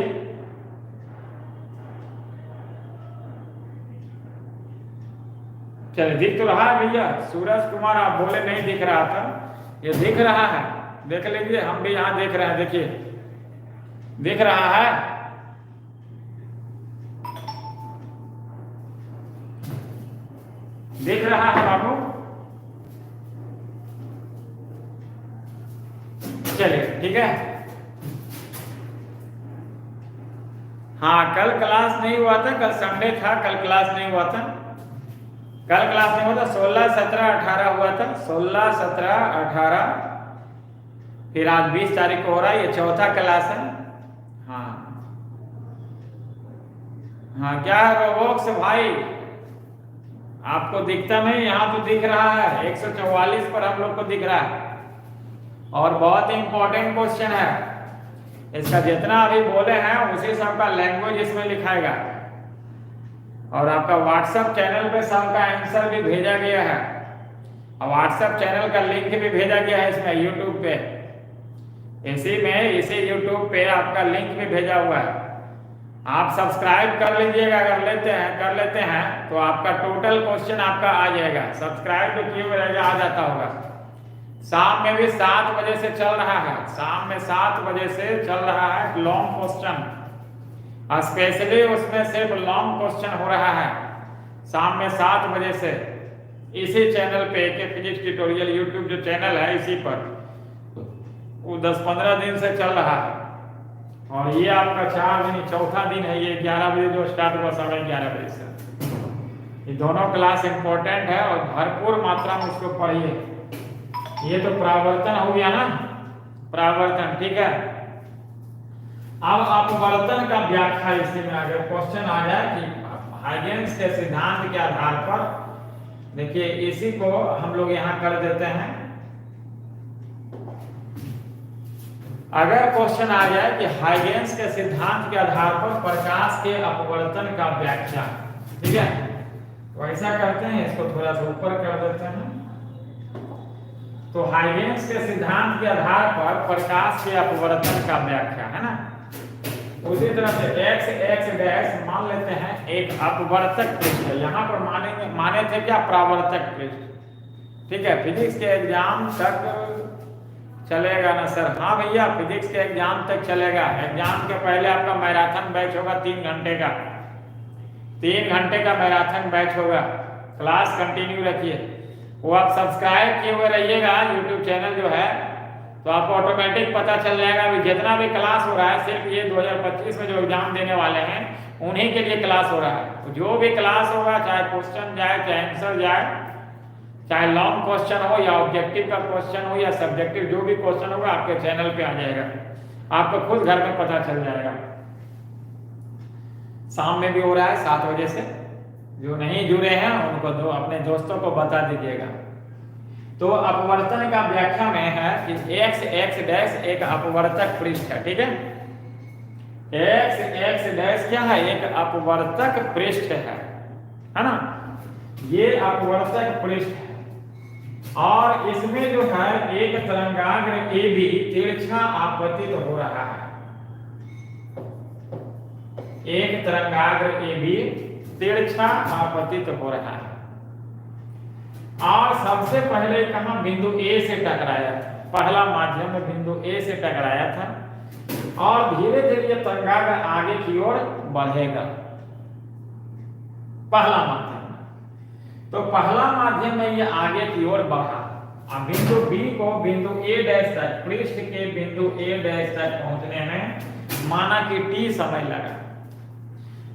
चलिए, दिख तो रहा है भैया। सूरज कुमार आप बोले नहीं दिख रहा था, ये दिख रहा है, देख लीजिए। हम भी यहाँ देख रहे हैं, देखिए दिख रहा है। दिख रहा है बाबू। चलिए ठीक है। हाँ, कल क्लास नहीं हुआ था, कल संडे था, कल क्लास नहीं हुआ था। कल क्लास नहीं हुआ था। 16, 17, 18 हुआ था। 16, 17, 18, फिर आज 20 तारीख को हो रहा है, ये चौथा क्लास है। हाँ हाँ, क्या है रोबोक्स भाई, आपको दिखता नहीं? यहाँ तो दिख रहा है, 144 पर हम लोग को दिख रहा है। और बहुत इंपॉर्टेंट क्वेश्चन है, इसका जितना अभी बोले हैं उसी सबका लैंग्वेज इसमें लिखाएगा। और आपका व्हाट्सएप चैनल पे सबका आंसर भी भेजा गया है, और व्हाट्सएप चैनल का लिंक भी भेजा गया है इसमें यूट्यूब पे। इसी यूट्यूब पे आपका लिंक भी भेजा हुआ है। आप सब्सक्राइब कर लीजिएगा, अगर कर लेते हैं तो आपका टोटल क्वेश्चन आपका आ जाएगा। सब्सक्राइब तो किए हुए रहेगा, आ जाता होगा। शाम में भी 7 बजे से चल रहा है, शाम में 7 बजे से चल रहा है लॉन्ग क्वेश्चन। स्पेशली उसमें सिर्फ लॉन्ग क्वेश्चन हो रहा है शाम में 7 बजे से, इसी चैनल पे के फिजिक्स ट्यूटोरियल यूट्यूब जो चैनल है, इसी पर वो 10-15 दिन से चल रहा है। और ये आपका 4 दिन, चौथा दिन है ये। 11 बजे जो स्टार्ट हुआ, 11:30 बजे से। ये दोनों क्लास इंपॉर्टेंट है और भरपूर मात्रा में उसको पढ़िए। ये तो परावर्तन हो गया ना, परावर्तन, ठीक है। अब अपवर्तन का व्याख्या इसी में अगर क्वेश्चन आ जाए कि हाइगेन्स के सिद्धांत के आधार पर, देखिए इसी को हम लोग यहाँ कर देते हैं। अगर क्वेश्चन आ जाए कि हाइगेन्स के सिद्धांत के आधार पर प्रकाश के अपवर्तन का व्याख्या, ठीक है, तो ऐसा करते हैं, इसको थोड़ा सा ऊपर कर देते हैं। तो हाइगेन्स के सिद्धांत के आधार पर प्रकाश के अपवर्तन का व्याख्या है ना। उसी तरह से x डैश मान लेते हैं एक अपवर्तक पृष्ठ है। यहाँ पर माने थे क्या, परावर्तक पृष्ठ, ठीक है। फिजिक्स के एग्जाम तक चलेगा ना सर? हाँ भैया, फिजिक्स के एग्जाम तक चलेगा। एग्जाम के पहले आपका मैराथन बैच होगा 3 घंटे का, 3 घंटे का मैराथन बैच होगा। क्लास कंटिन्यू रखिए, वो आप सब्सक्राइब किए हुए रहिएगा यूट्यूब चैनल जो है, तो आपको ऑटोमेटिक पता चल जाएगा अभी जितना भी क्लास हो रहा है। सिर्फ ये 2025 में जो एग्जाम देने वाले हैं उन्हीं के लिए क्लास हो रहा है। तो जो भी क्लास होगा, चाहे क्वेश्चन जाए, चाहे आंसर जाए, चाहे लॉन्ग क्वेश्चन हो या ऑब्जेक्टिव का क्वेश्चन हो या सब्जेक्टिव, जो भी क्वेश्चन होगा आपके चैनल पे आ जाएगा, आपको खुद घर में पता चल जाएगा। शाम में भी हो रहा है 7 बजे से। जो नहीं जुड़े हैं उनको अपने दोस्तों को बता दीजिएगा। तो अपवर्तन का व्याख्या में है कि x डैश एक अपवर्तक पृष्ठ है, ठीक है। x डैश क्या है, एक अपवर्तक पृष्ठ है ना। ये अपवर्तक पृष्ठ है और इसमें जो है एक तरंगाग्र AB तिरछा आपतित हो रहा है। एक तरंगाग्र AB तिरछा आपतित हो रहा है और सबसे पहले कहां, बिंदु A से टकराया था। पहला माध्यम में बिंदु A से टकराया था और धीरे धीरे ये तरंगाग्र आगे की ओर बढ़ेगा। पहला माध्यम, तो पहला माध्यम में ये आगे की ओर बढ़ा और बिंदु B को बिंदु A डैश तक, पृष्ठ के बिंदु A डैश तक पहुंचने में माना कि T समय लगा।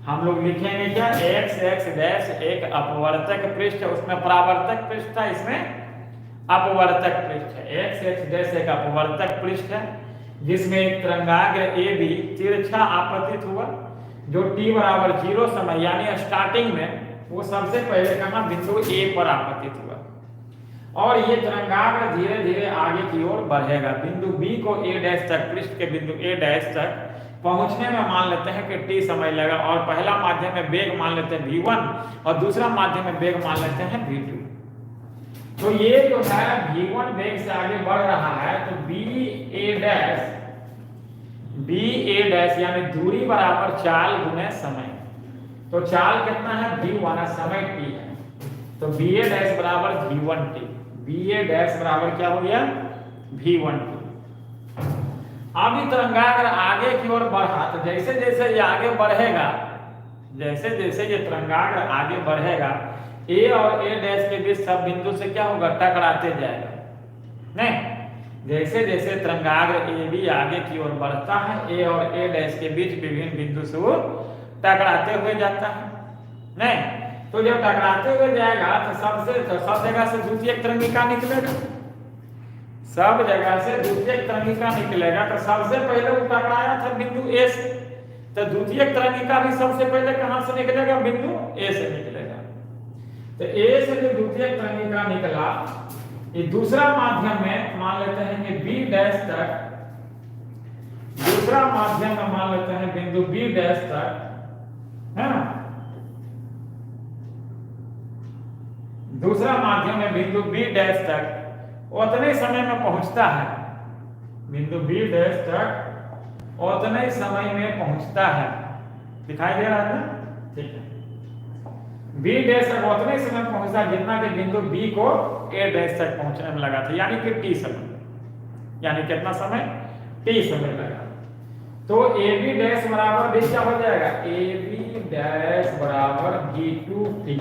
हम लोग लिखेंगे क्या, x डैश एक अपवर्तक पृष्ठ, उसमें परावर्तक पृष्ठ था, इसमें अपवर्तक पृष्ठ है। x डैश एक अपवर्तक पृष्ठ है जिसमें एक तरंगाग्र AB तिरछा आपतित हुआ, जो t बराबर 0 समय यानी स्टार्टिंग में वो सबसे पहले कहां, बिंदु A पर आपतित हुआ और ये तरंगाग्र धीरे धीरे आगे की ओर बढ़ेगा। बिंदु B को A डैश तक, पृष्ठ के बिंदु A डैश तक पहुंचने में मान लेते हैं कि t समय लगा, और पहला माध्यम में वेग मान लेते हैं v1 और दूसरा माध्यम में वेग मान लेते हैं v2। तो ये जो है v1 वेग से आगे बढ़ रहा है, तो ba डैश यानी दूरी बराबर चाल गुने समय। तो चाल कितना है v1 है, समय t है, तो ba डैश बराबर v1t। ba डैश बराबर क्या हो गया v1t। अब ये तरंगाग्र आगे की ओर बढ़ा, तो जैसे जैसे ये आगे बढ़ेगा, जैसे जैसे ये तरंगाग्र आगे बढ़ेगा, ए और ए डैश के बीच सब बिंदु से क्या होगा, टकराते जाएगा। नहीं, जैसे जैसे तरंगाग्र ए बी आगे की ओर बढ़ता है, ए और ए डैश के बीच विभिन्न बिंदु से वो टकराते हुए जाता है। नहीं, तो जब टकराते हुए जाएगा तो सब जगह से द्वितीयक तरंगिका निकलेगा, सब जगह से द्वितीयक तरंगिका निकलेगा। तो सबसे पहले वो टकराया था बिंदु ए से, तो द्वितीयक तरंगिका भी सबसे पहले कहां से निकलेगा, बिंदु ए से निकलेगा। तो ए से जो द्वितीयक तरंगिका निकला, ये दूसरा माध्यम में मान लेते हैं कि बी डैश तक, दूसरा माध्यम में मान लेते हैं बिंदु बी डैश तक, है ना, दूसरा माध्यम में बिंदु बी डैश तक उतने समय में पहुंचता है, बिंदु बी डैश तक उतने समय में पहुंचता है। दिखाई दे रहा है ना, ठीक है। बी डैश तक उतने समय में पहुंचता है जितना कि बिंदु बी को ए डैश तक पहुंचने में लगा था, यानी कि टी समय। यानी कितना समय, टी समय लगा। तो ए बी डैश बराबर भी क्या हो जाएगा, ए बी डैश बराबर v2t।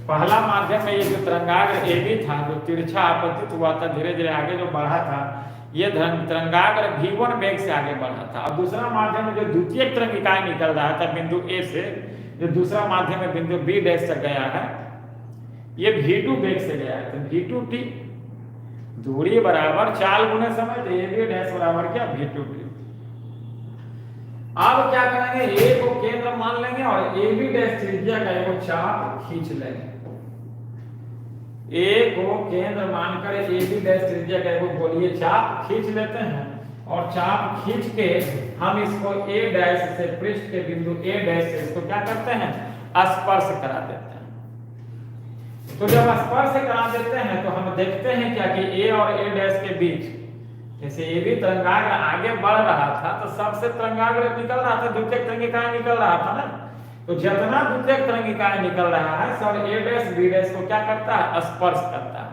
पहला माध्यम में ये जो तरंगाग्र ए बी था, जो तिरछा आपतित हुआ था, धीरे धीरे आगे जो बढ़ा था, ये तरंगाग्र v1 वेग से आगे बढ़ा था। अब दूसरा माध्यम में जो द्वितीयक तरंगिकाएं निकल रहा था बिंदु ए से, जो दूसरा माध्यम में बिंदु बी डैश तक गया है, ये v2 वेग से गया है, तो v2t। दूरी बराबर चाल गुने समय, तो ए बी डैश बराबर क्या, v2t। अब क्या करेंगे, ए को केंद्र मान लेंगे और ए बी डैश त्रिज्या का एक चाप खींच लेंगे। ए को केंद्र मानकर ए बी डैश त्रिज्या का एक गोलीय चाप खींच लेते हैं, और चाप खींच के हम इसको ए डैश से, पृष्ठ के बिंदु ए डैश से इसको क्या करते हैं, स्पर्श करा देते हैं। तो जब स्पर्श करा देते हैं तो हम देखते हैं क्या कि ए और ए डैश के बीच, जैसे ए बी तरंगाग्र आगे बढ़ रहा था तो सबसे तरंगाग्र निकल रहा था, द्वितीयक तरंगिकाएं निकल रहा था ना, तो जितना द्वितीयक तरंगिकाएं निकल रहा है सब ए डैश बी डैश को क्या करता है, स्पर्श करता है।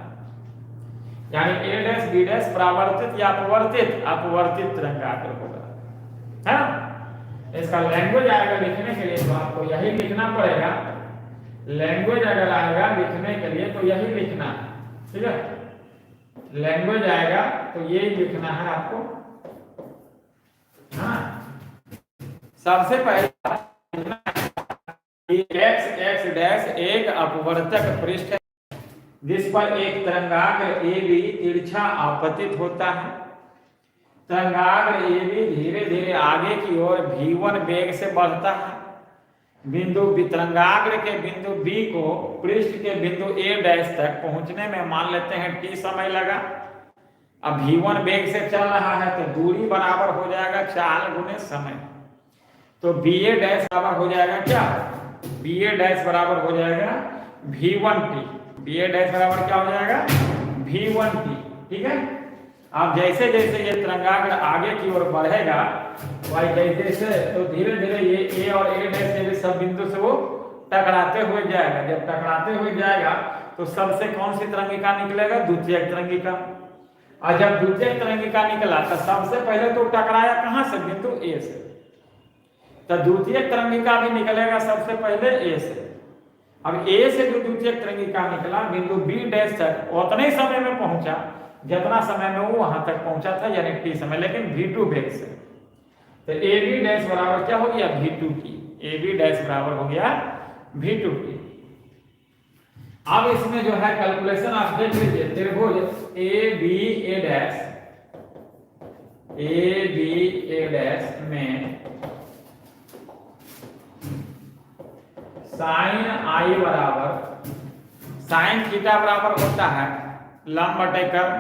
यानी ए डैश बी डैश परावर्तित या अपवर्तित तरंगाग्र होगा, है ना। इसका लैंग्वेज आएगा लिखने के लिए तो आपको यही लिखना पड़ेगा। लैंग्वेज अगर आएगा लिखने के लिए तो यही लिखना है, ठीक है। लैंग्वेज आएगा तो यही लिखना है आपको। हाँ, सबसे पहले x डैश एक अपवर्तक पृष्ठ है जिस पर एक तरंगाग्र ए बी तिरछा आपतित होता है। तरंगाग्र ए बी धीरे धीरे आगे की ओर v1 वेग से बढ़ता है। बिंदु तरंगाग्र के बिंदु B को पृष्ठ के बिंदु A डैश तक पहुंचने में मान लेते हैं t समय लगा। अब v1 वेग से चल रहा है तो दूरी बराबर हो जाएगा चाल गुने समय। तो BA डैश बराबर हो जाएगा क्या, BA डैश बराबर हो जाएगा v1t। BA डैश बराबर क्या हो जाएगा, v1t, ठीक है। अब जैसे जैसे ये तरंगाग्र आगे की ओर बढ़ेगा, भाई जैसे तो धीरे धीरे ये ए और ए डैश के सब बिंदु से वो टकराते हुए जाएगा। जब टकराते हुए जाएगा तो सबसे कौन सी तरंगिका निकलेगा, द्वितीयक तरंगिका। और जब द्वितीयक तरंगिका निकला तो सबसे पहले तो टकराया कहां से, बिंदु ए से, तो द्वितीयक तरंगिका भी निकलेगा सबसे पहले ए से। अब ए से जो द्वितीयक तरंगिका निकला बिंदु बी डैश तक उतने समय में पहुंचा जितना समय में वो वहां तक पहुंचा था, यानी टी समय, लेकिन v2 वेग से। तो ए बी डैश बराबर क्या हो गया, v2t। ए बी डैश बराबर हो गया v2t। अब इसमें जो है कैलकुलेशन आप देख लीजिए, त्रिभुज ए बी ए डैश में साइन आई बराबर, साइन थीटा बराबर होता है लंब बटे कर्ण,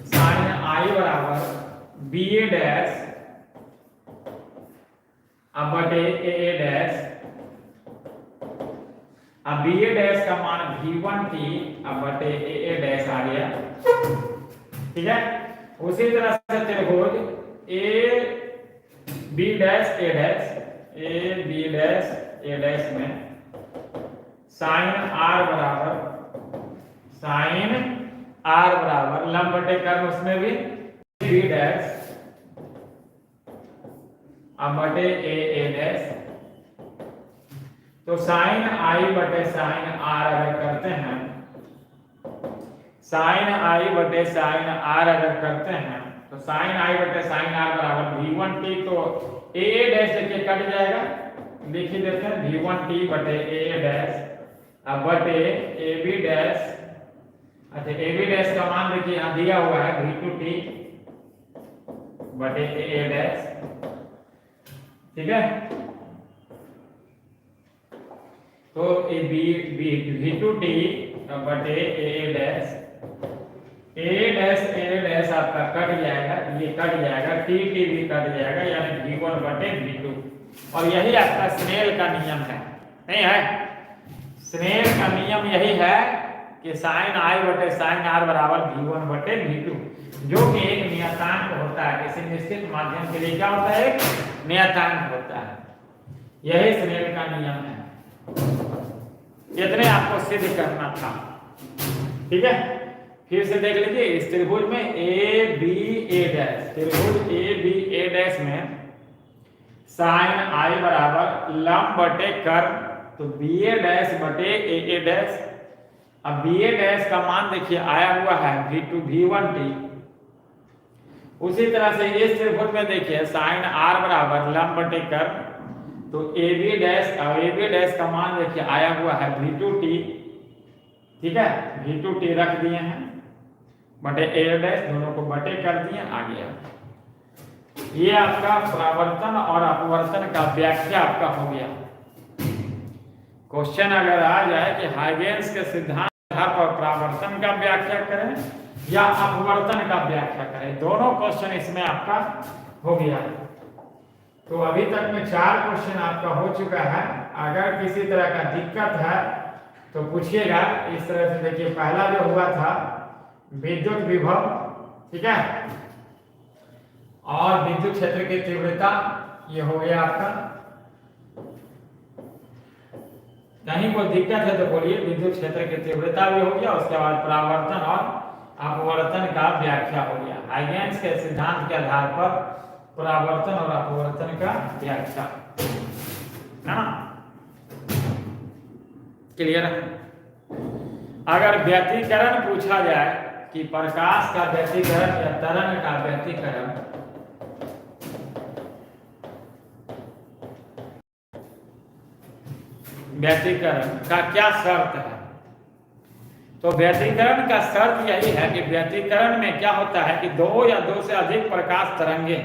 साइन आई बराबर बी ए डैश अब बटे ए डैश, अब बी ए डैश का मान V1t अब बटे ए डैश आ गया, ठीक है। उसी तरह से त्रिभुज A B dash A dash, A B dash A dash में साइन आर बराबर लंब बटे कर्म, उसमें भी बी डैश अब बटे ए डैश, तो साइन आई बटे साइन आर अगर करते हैं, साइन आई बटे साइन आर अगर करते हैं तो साइन आई बटे साइन आर बराबर V1t, तो ए डैश देखिए कट जाएगा, लिख ही देते हैं V1t बटे ए डैश अब बटे ए बी डैश, अच्छा ए बी डैश का मान देखिए यहाँ दिया हुआ है V2t बटे ए डैश, ठीक है। तो ए V2t बटे ए डैश आपका कट जाएगा, ये कट जाएगा, टी भी कट जाएगा, यानी V1 बटे V2, और यही आपका स्नेल का नियम है, नहीं है? स्नेल का नियम यही है कि साइन आई बटे साइन आर बराबर V1 बटे V2, जो कि एक नियतांक होता है, किसी निश्चित माध्यम के लिए क्या होता है, एक नियतांक होता है, यही स्नेल का नियम है। इतने आपको सिद्ध करना था, ठीक है। फिर से देख लीजिए, इस त्रिभुज में ए बी ए डैश, त्रिभुज ए बी ए डैश में साइन आई बराबर लंब बटे कर्म, तो बी ए डैश बटे ए डैश, अब बी ए डैश का मान देखिए आया हुआ है V1t, उसी तरह से इस त्रिभुज में देखिए साइन आर बराबर लंब बटे कर्म, तो ए बी डैश और ए बी डैश का मान देखिए आया हुआ है V2t, ठीक है, V2t रख दिए हैं बटे ए डैश, दोनों को बटे कर दिए, आ गया। ये आपका परावर्तन और अपवर्तन का व्याख्या आपका हो गया। क्वेश्चन अगर आ जाए कि हाइगेंस के सिद्धांत आधार पर परावर्तन का व्याख्या करें या अपवर्तन का व्याख्या करें, दोनों क्वेश्चन इसमें आपका हो गया। तो अभी तक में 4 क्वेश्चन आपका हो चुका है। अगर किसी तरह का दिक्कत है तो पूछिएगा। इस तरह से देखिए, पहला जो हुआ था विद्युत विभव, ठीक है, और विद्युत क्षेत्र की तीव्रता, ये हो गया आपका। कहीं कोई दिक्कत है तो बोलिए। विद्युत क्षेत्र की तीव्रता भी हो गया, उसके बाद परावर्तन और अपवर्तन का व्याख्या हो गया। हाइगेंस के सिद्धांत के आधार पर परावर्तन और अपवर्तन का व्याख्या, है ना? क्लियर है? अगर व्यतिकरण पूछा जाए कि प्रकाश का व्यतिकरण या तरंग का व्यतिकरण, व्यतिकरण का क्या शर्त है, तो व्यतिकरण का शर्त यही है कि व्यतिकरण में क्या होता है कि 2 या 2 से अधिक प्रकाश तरंगे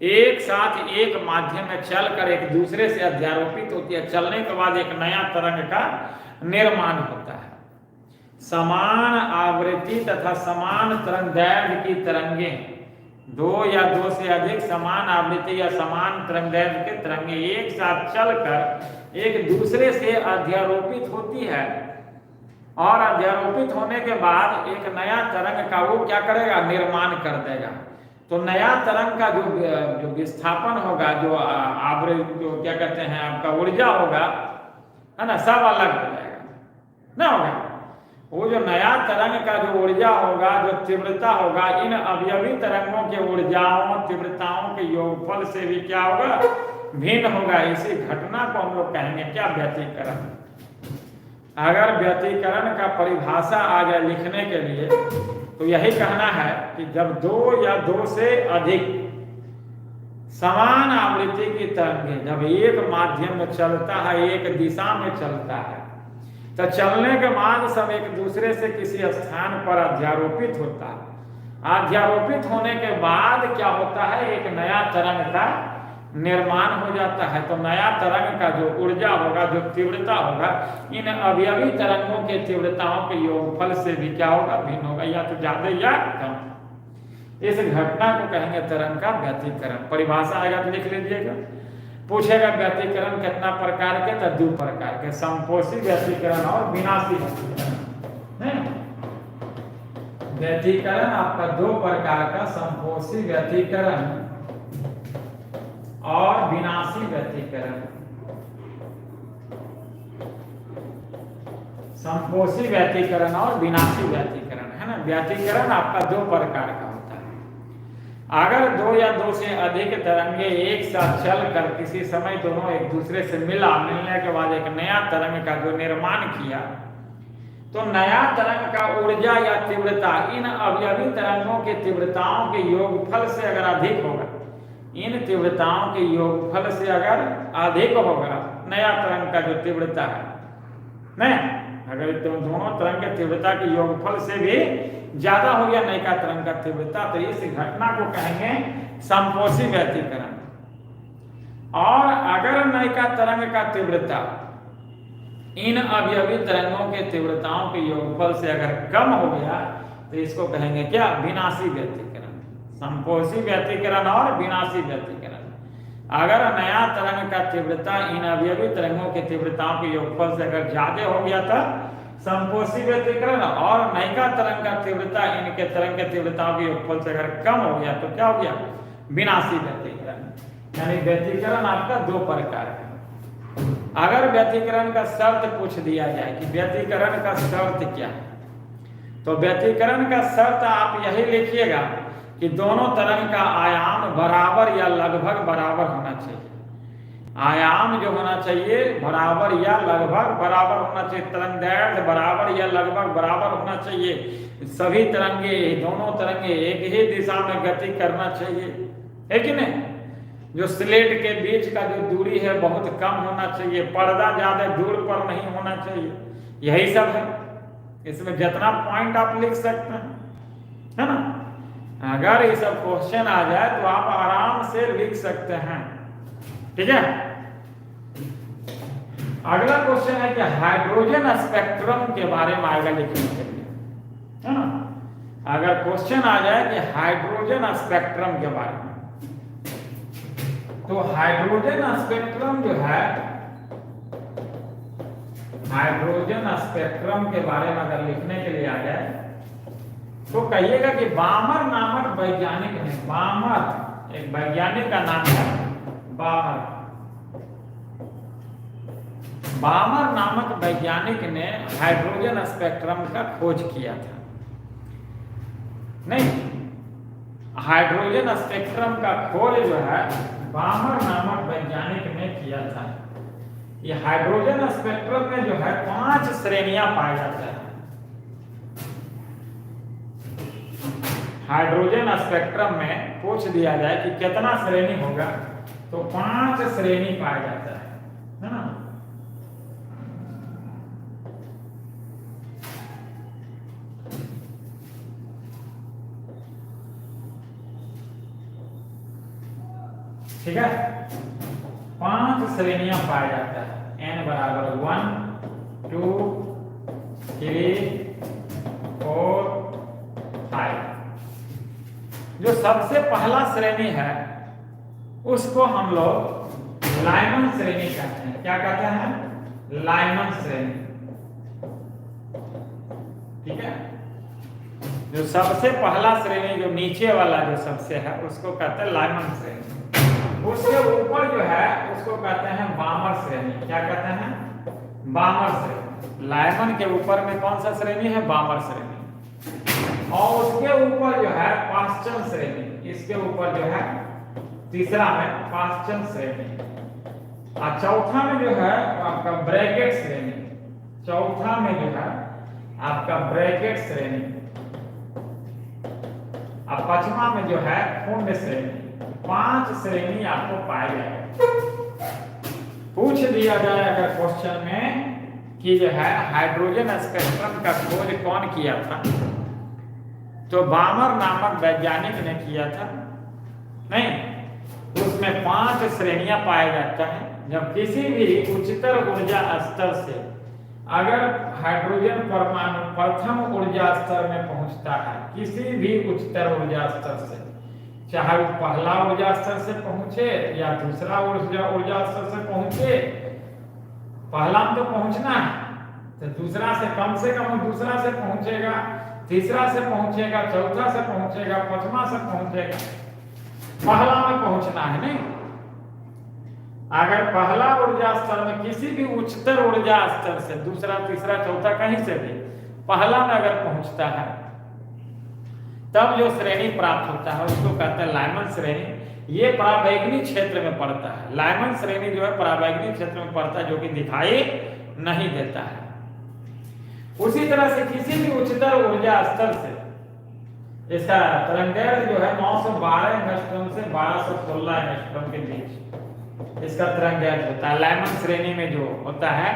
एक साथ एक माध्यम में चलकर एक दूसरे से अध्यारोपित होती है। चलने के बाद एक नया तरंग का निर्माण होता है। समान आवृत्ति तथा समान तरंगदैर्घ्य की तरंगे, 2 या 2 से अधिक समान आवृत्ति या समान तरंगदैर्घ्य के तरंगे एक साथ चलकर एक दूसरे से अध्यारोपित होती है, और अध्यारोपित होने के बाद एक नया तरंग का वो क्या करेगा, निर्माण कर देगा। तो नया तरंग का जो विस्थापन होगा, जो आवृत्ति, जो क्या कहते हैं आपका ऊर्जा होगा, है ना, सब अलग हो जाएगा ना होगा। वो जो नया तरंग का जो ऊर्जा होगा, जो तीव्रता होगा, इन अवयवी तरंगों के ऊर्जाओं तीव्रताओं के योगफल से भी क्या होगा, भिन्न होगा। इसी घटना को हम लोग कहेंगे क्या, व्यतिकरण। अगर व्यतिकरण का परिभाषा आ जाए लिखने के लिए तो यही कहना है कि जब 2 या 2 से अधिक समान आवृत्ति की तरंगे जब एक माध्यम में चलता है, एक दिशा में चलता है, तो चलने के बाद सब एक दूसरे से किसी स्थान पर अध्यारोपित होता है। अध्यारोपित होने के बाद क्या होता है, एक नया तरंग का निर्माण हो जाता है। तो नया तरंग का जो ऊर्जा होगा, जो तीव्रता होगा, इन अवयवी तरंगों के तीव्रताओं के योगफल से भी क्या होगा, भिन्न होगा, या तो ज्यादा या कम। इस घटना को कहेंगे तरंग का व्यतिकरण। परिभाषा आएगा तो लिख लीजिएगा। पूछेगा व्यतिकरण कितना प्रकार के, तो 2 प्रकार के, संपोषी व्यतिकरण और विनाशी व्यतिकरण। व्यतिकरण आपका 2 प्रकार का, संपोषी व्यतिकरण और विनाशी व्यतिकरण। संपोषी व्यतिकरण और विनाशी व्यतिकरण, है ना। व्यतिकरण आपका 2 प्रकार का होता है। अगर 2 या 2 से अधिक तरंगे एक साथ चलकर किसी समय दोनों एक दूसरे से मिलने के बाद एक नया तरंग का जो निर्माण किया, तो नया तरंग का ऊर्जा या तीव्रता इन अवयवी तरंगों के तीव्रताओं के योगफल से अगर अधिक होगा, इन तीव्रताओं के योगफल से अगर अधिक होगा नया तरंग का जो तीव्रता है, नहीं, अगर दोनों तरंग के तीव्रता के योगफल से भी ज्यादा हो गया नयिका तरंग का तीव्रता, तो इस घटना को कहेंगे संपोषी व्यतिकरण। और अगर नयिका तरंग का तीव्रता इन अवयवी तरंगों के तीव्रताओं के योगफल से अगर कम हो गया, तो इसको कहेंगे क्या, विनाशी व्यतिकरण। संपोषी व्यतिकरण और विनाशी व्यतिकरण। अगर नया तरंग का तीव्रता इन अवयवी तरंगों के तीव्रताओं के योगफल से अगर ज्यादा हो गया था संपोषी व्यतिकरण, और नयिका तरंग का तीव्रता इनके तरंग के तीव्रताओं के योगफल से अगर कम हो गया, तो क्या हो गया, विनाशी व्यतिकरण। यानी व्यतिकरण आपका 2 प्रकार का। अगर व्यतिकरण का शर्त पूछ दिया जाए कि व्यतिकरण का शर्त क्या है, तो व्यतिकरण का शर्त आप यही लिखिएगा कि दोनों तरंग का आयाम बराबर या लगभग बराबर होना चाहिए। आयाम जो होना चाहिए बराबर या लगभग बराबर होना चाहिए, तरंगदैर्घ्य बराबर या लगभग बराबर होना चाहिए। सभी तरंगे, दोनों तरंगे एक ही दिशा में गति करना चाहिए, है कि नहीं। जो स्लेट के बीच का जो दूरी है बहुत कम होना चाहिए, पर्दा ज्यादा दूर पर नहीं होना चाहिए, यही सब है। इसमें जितना पॉइंट आप लिख सकते हैं, है ना। अगर ये सब क्वेश्चन आ जाए तो आप आराम से लिख सकते हैं, ठीक है। अगला क्वेश्चन है कि हाइड्रोजन स्पेक्ट्रम के बारे में आएगा लिखने के लिए, है ना। अगर क्वेश्चन आ जाए कि हाइड्रोजन स्पेक्ट्रम के बारे में, तो हाइड्रोजन स्पेक्ट्रम जो है, हाइड्रोजन स्पेक्ट्रम के बारे में अगर लिखने के लिए आ जाए तो कहिएगा कि बामर नामक वैज्ञानिक ने, बामर एक वैज्ञानिक का नाम है बामर, बामर नामक वैज्ञानिक ने हाइड्रोजन स्पेक्ट्रम का खोज किया था। नहीं, हाइड्रोजन स्पेक्ट्रम का खोज जो है बामर नामक वैज्ञानिक ने किया था। ये हाइड्रोजन स्पेक्ट्रम में जो है 5 श्रेणियां पाई जाती है। हाइड्रोजन स्पेक्ट्रम में पूछ दिया जाए कि कितना श्रेणी होगा, तो 5 श्रेणी पाया जाता है ना। ठीक है, 5 श्रेणियां पाया जाता है। n बराबर 1 2 3 4 5। जो सबसे पहला श्रेणी है उसको हम लोग लाइमन श्रेणी कहते हैं। क्या कहते हैं, लाइमन श्रेणी, ठीक है। जो सबसे पहला श्रेणी जो नीचे वाला जो सबसे है उसको कहते हैं लाइमन श्रेणी। उसके ऊपर जो है उसको कहते हैं बामर श्रेणी। क्या कहते हैं, बामर श्रेणी। लाइमन के ऊपर में कौन सा श्रेणी है, बामर श्रेणी। और उसके ऊपर जो है पाश्चन श्रेणी, इसके ऊपर जो है तीसरा है पाश्चन श्रेणी। और चौथा में जो है आपका ब्रैकेट श्रेणी, चौथा में जो है आपका ब्रैकेट श्रेणी। और पांचवा में जो है पूर्ण श्रेणी। 5 श्रेणी आपको पाए जाएगा। पूछ दिया जाए अगर क्वेश्चन में कि जो है हाइड्रोजन स्पेक्ट्रम का खोज कौन किया था, तो बामर नामक वैज्ञानिक ने किया था। नहीं, उसमें 5 श्रेणियां पाया जाता है। जब किसी भी उच्चतर ऊर्जा स्तर से अगर हाइड्रोजन परमाणु प्रथम ऊर्जा स्तर में पहुंचता है, किसी भी उच्चतर ऊर्जा स्तर से, चाहे वो पहला ऊर्जा स्तर से पहुंचे या दूसरा ऊर्जा स्तर से पहुंचे, पहला में तो पहुंचना है, तो दूसरा से कम दूसरा से पहुंचेगा, तीसरा से पहुंचेगा, चौथा से पहुंचेगा, पांचवा से पहुंचेगा, पहला में पहुंचना है। नहीं, अगर पहला ऊर्जा स्तर में किसी भी उच्चतर ऊर्जा स्तर से दूसरा, तीसरा, चौथा कहीं से भी पहला में अगर पहुंचता है, तब जो श्रेणी प्राप्त होता है उसको कहते हैं लाइमन श्रेणी। ये परावैंगनिक क्षेत्र में पड़ता है। लाइमन श्रेणी जो है परावैंगनिक क्षेत्र में पड़ता है, जो कि दिखाई नहीं देता है। उसी तरह से किसी भी उच्चतर ऊर्जा स्तर से इसका तरंगदैर्घ्य जो है 912 एंगस्ट्रॉम से 1216 एंगस्ट्रॉम के बीच इसका तरंगदैर्घ्य होता है। लाइमन श्रेणी में जो होता है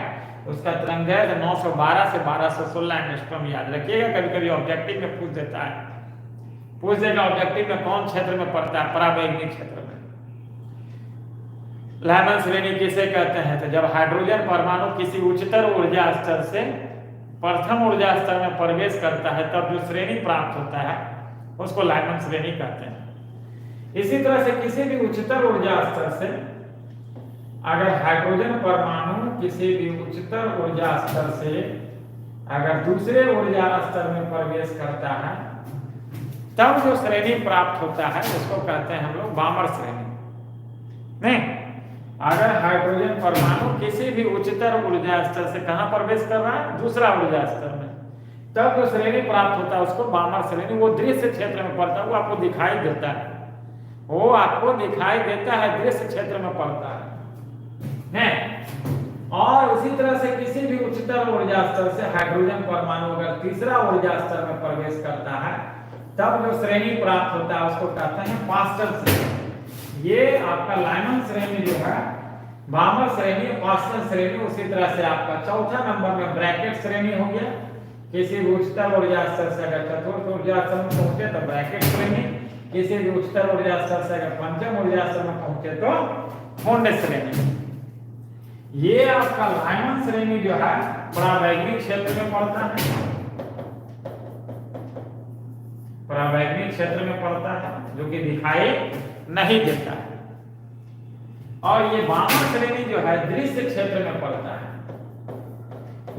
उसका तरंगदैर्घ्य 912 से 1216 एंगस्ट्रॉम। याद रखिएगा, कभी कभी ऑब्जेक्टिव में पूछ देता है, पूछ देगा ऑब्जेक्टिव में कौन क्षेत्र में पड़ता है, परावैंगनिक क्षेत्र में। लाइमन श्रेणी किसे कहते हैं? तो जब हाइड्रोजन परमाणु किसी उच्चतर ऊर्जा स्तर से प्रथम ऊर्जा स्तर में प्रवेश करता है, तब जो श्रेणी प्राप्त होता है उसको लाइमन श्रेणी कहते हैं। इसी तरह से किसी भी उच्चतर ऊर्जा स्तर से अगर हाइड्रोजन परमाणु किसी भी उच्चतर ऊर्जा स्तर से अगर दूसरे ऊर्जा स्तर में प्रवेश करता है, तब जो श्रेणी प्राप्त होता है उसको कहते हैं हम लोग बामर श्रेणी। नहीं, अगर हाइड्रोजन परमाणु किसी भी उच्चतर ऊर्जा स्तर से कहां प्रवेश कर रहा है? दूसरा ऊर्जा स्तर में, तब जो श्रेणी प्राप्त होता है उसको बामर श्रेणी। वो दृश्य क्षेत्र में पड़ता है, वो आपको दिखाई देता है, वो आपको दिखाई देता है, दृश्य क्षेत्र में पड़ता है। और उसी तरह से किसी भी उच्चतर ऊर्जा स्तर से हाइड्रोजन परमाणु अगर तीसरा ऊर्जा स्तर में प्रवेश करता है, तब जो श्रेणी प्राप्त होता है उसको कहते हैं पास्टल श्रेणी। ये आपका लाइमन श्रेणी जो है, बामर श्रेणी, पास्टल श्रेणी। उसी तरह से आपका चौथा नंबर में ब्रैकेट श्रेणी हो गया। किसी भी उच्चतर ऊर्जा स्तर से अगर चतुर्थ ऊर्जा स्तर में पहुंचे तो ब्रैकेट श्रेणी, किसी भी उच्चतर ऊर्जा स्तर से अगर पंचम ऊर्जा स्तर में पहुंचे तो खंड श्रेणी। ये आपका लाइमन श्रेणी जो है परावैंगनिक क्षेत्र में पड़ता है, परावैंगनिक क्षेत्र में पड़ता है, जो कि दिखाई नहीं देता है। और ये बामर श्रेणी जो है दृश्य क्षेत्र में पड़ता है,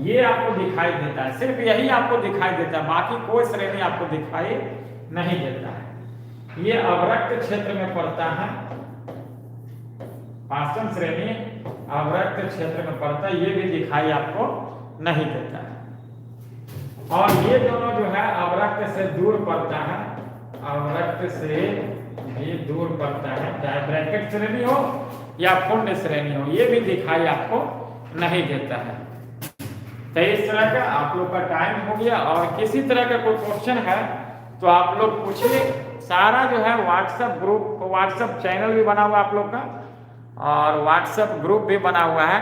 ये आपको दिखाई देता है, सिर्फ यही आपको दिखाई देता है, बाकी कोई श्रेणी आपको दिखाई नहीं देता है। ये अवरक्त क्षेत्र में पड़ता है, पास्टल श्रेणी अवरक्त क्षेत्र में पड़ता है, ये भी दिखाई आपको नहीं देता है। और ये दोनों जो है अवरक्त से दूर पड़ता है, अवरक्त से भी दूर पड़ता है, चाहे ब्रैकेट श्रेणी हो या खंड श्रेणी हो, ये भी दिखाई आपको नहीं देता है। तो इस तरह का आप लोग का टाइम हो गया। और किसी तरह का कोई क्वेश्चन है तो आप लोग पूछिए। सारा जो है व्हाट्सएप ग्रुप, व्हाट्सएप चैनल भी बना हुआ आप लोग का और व्हाट्सएप ग्रुप भी बना हुआ है।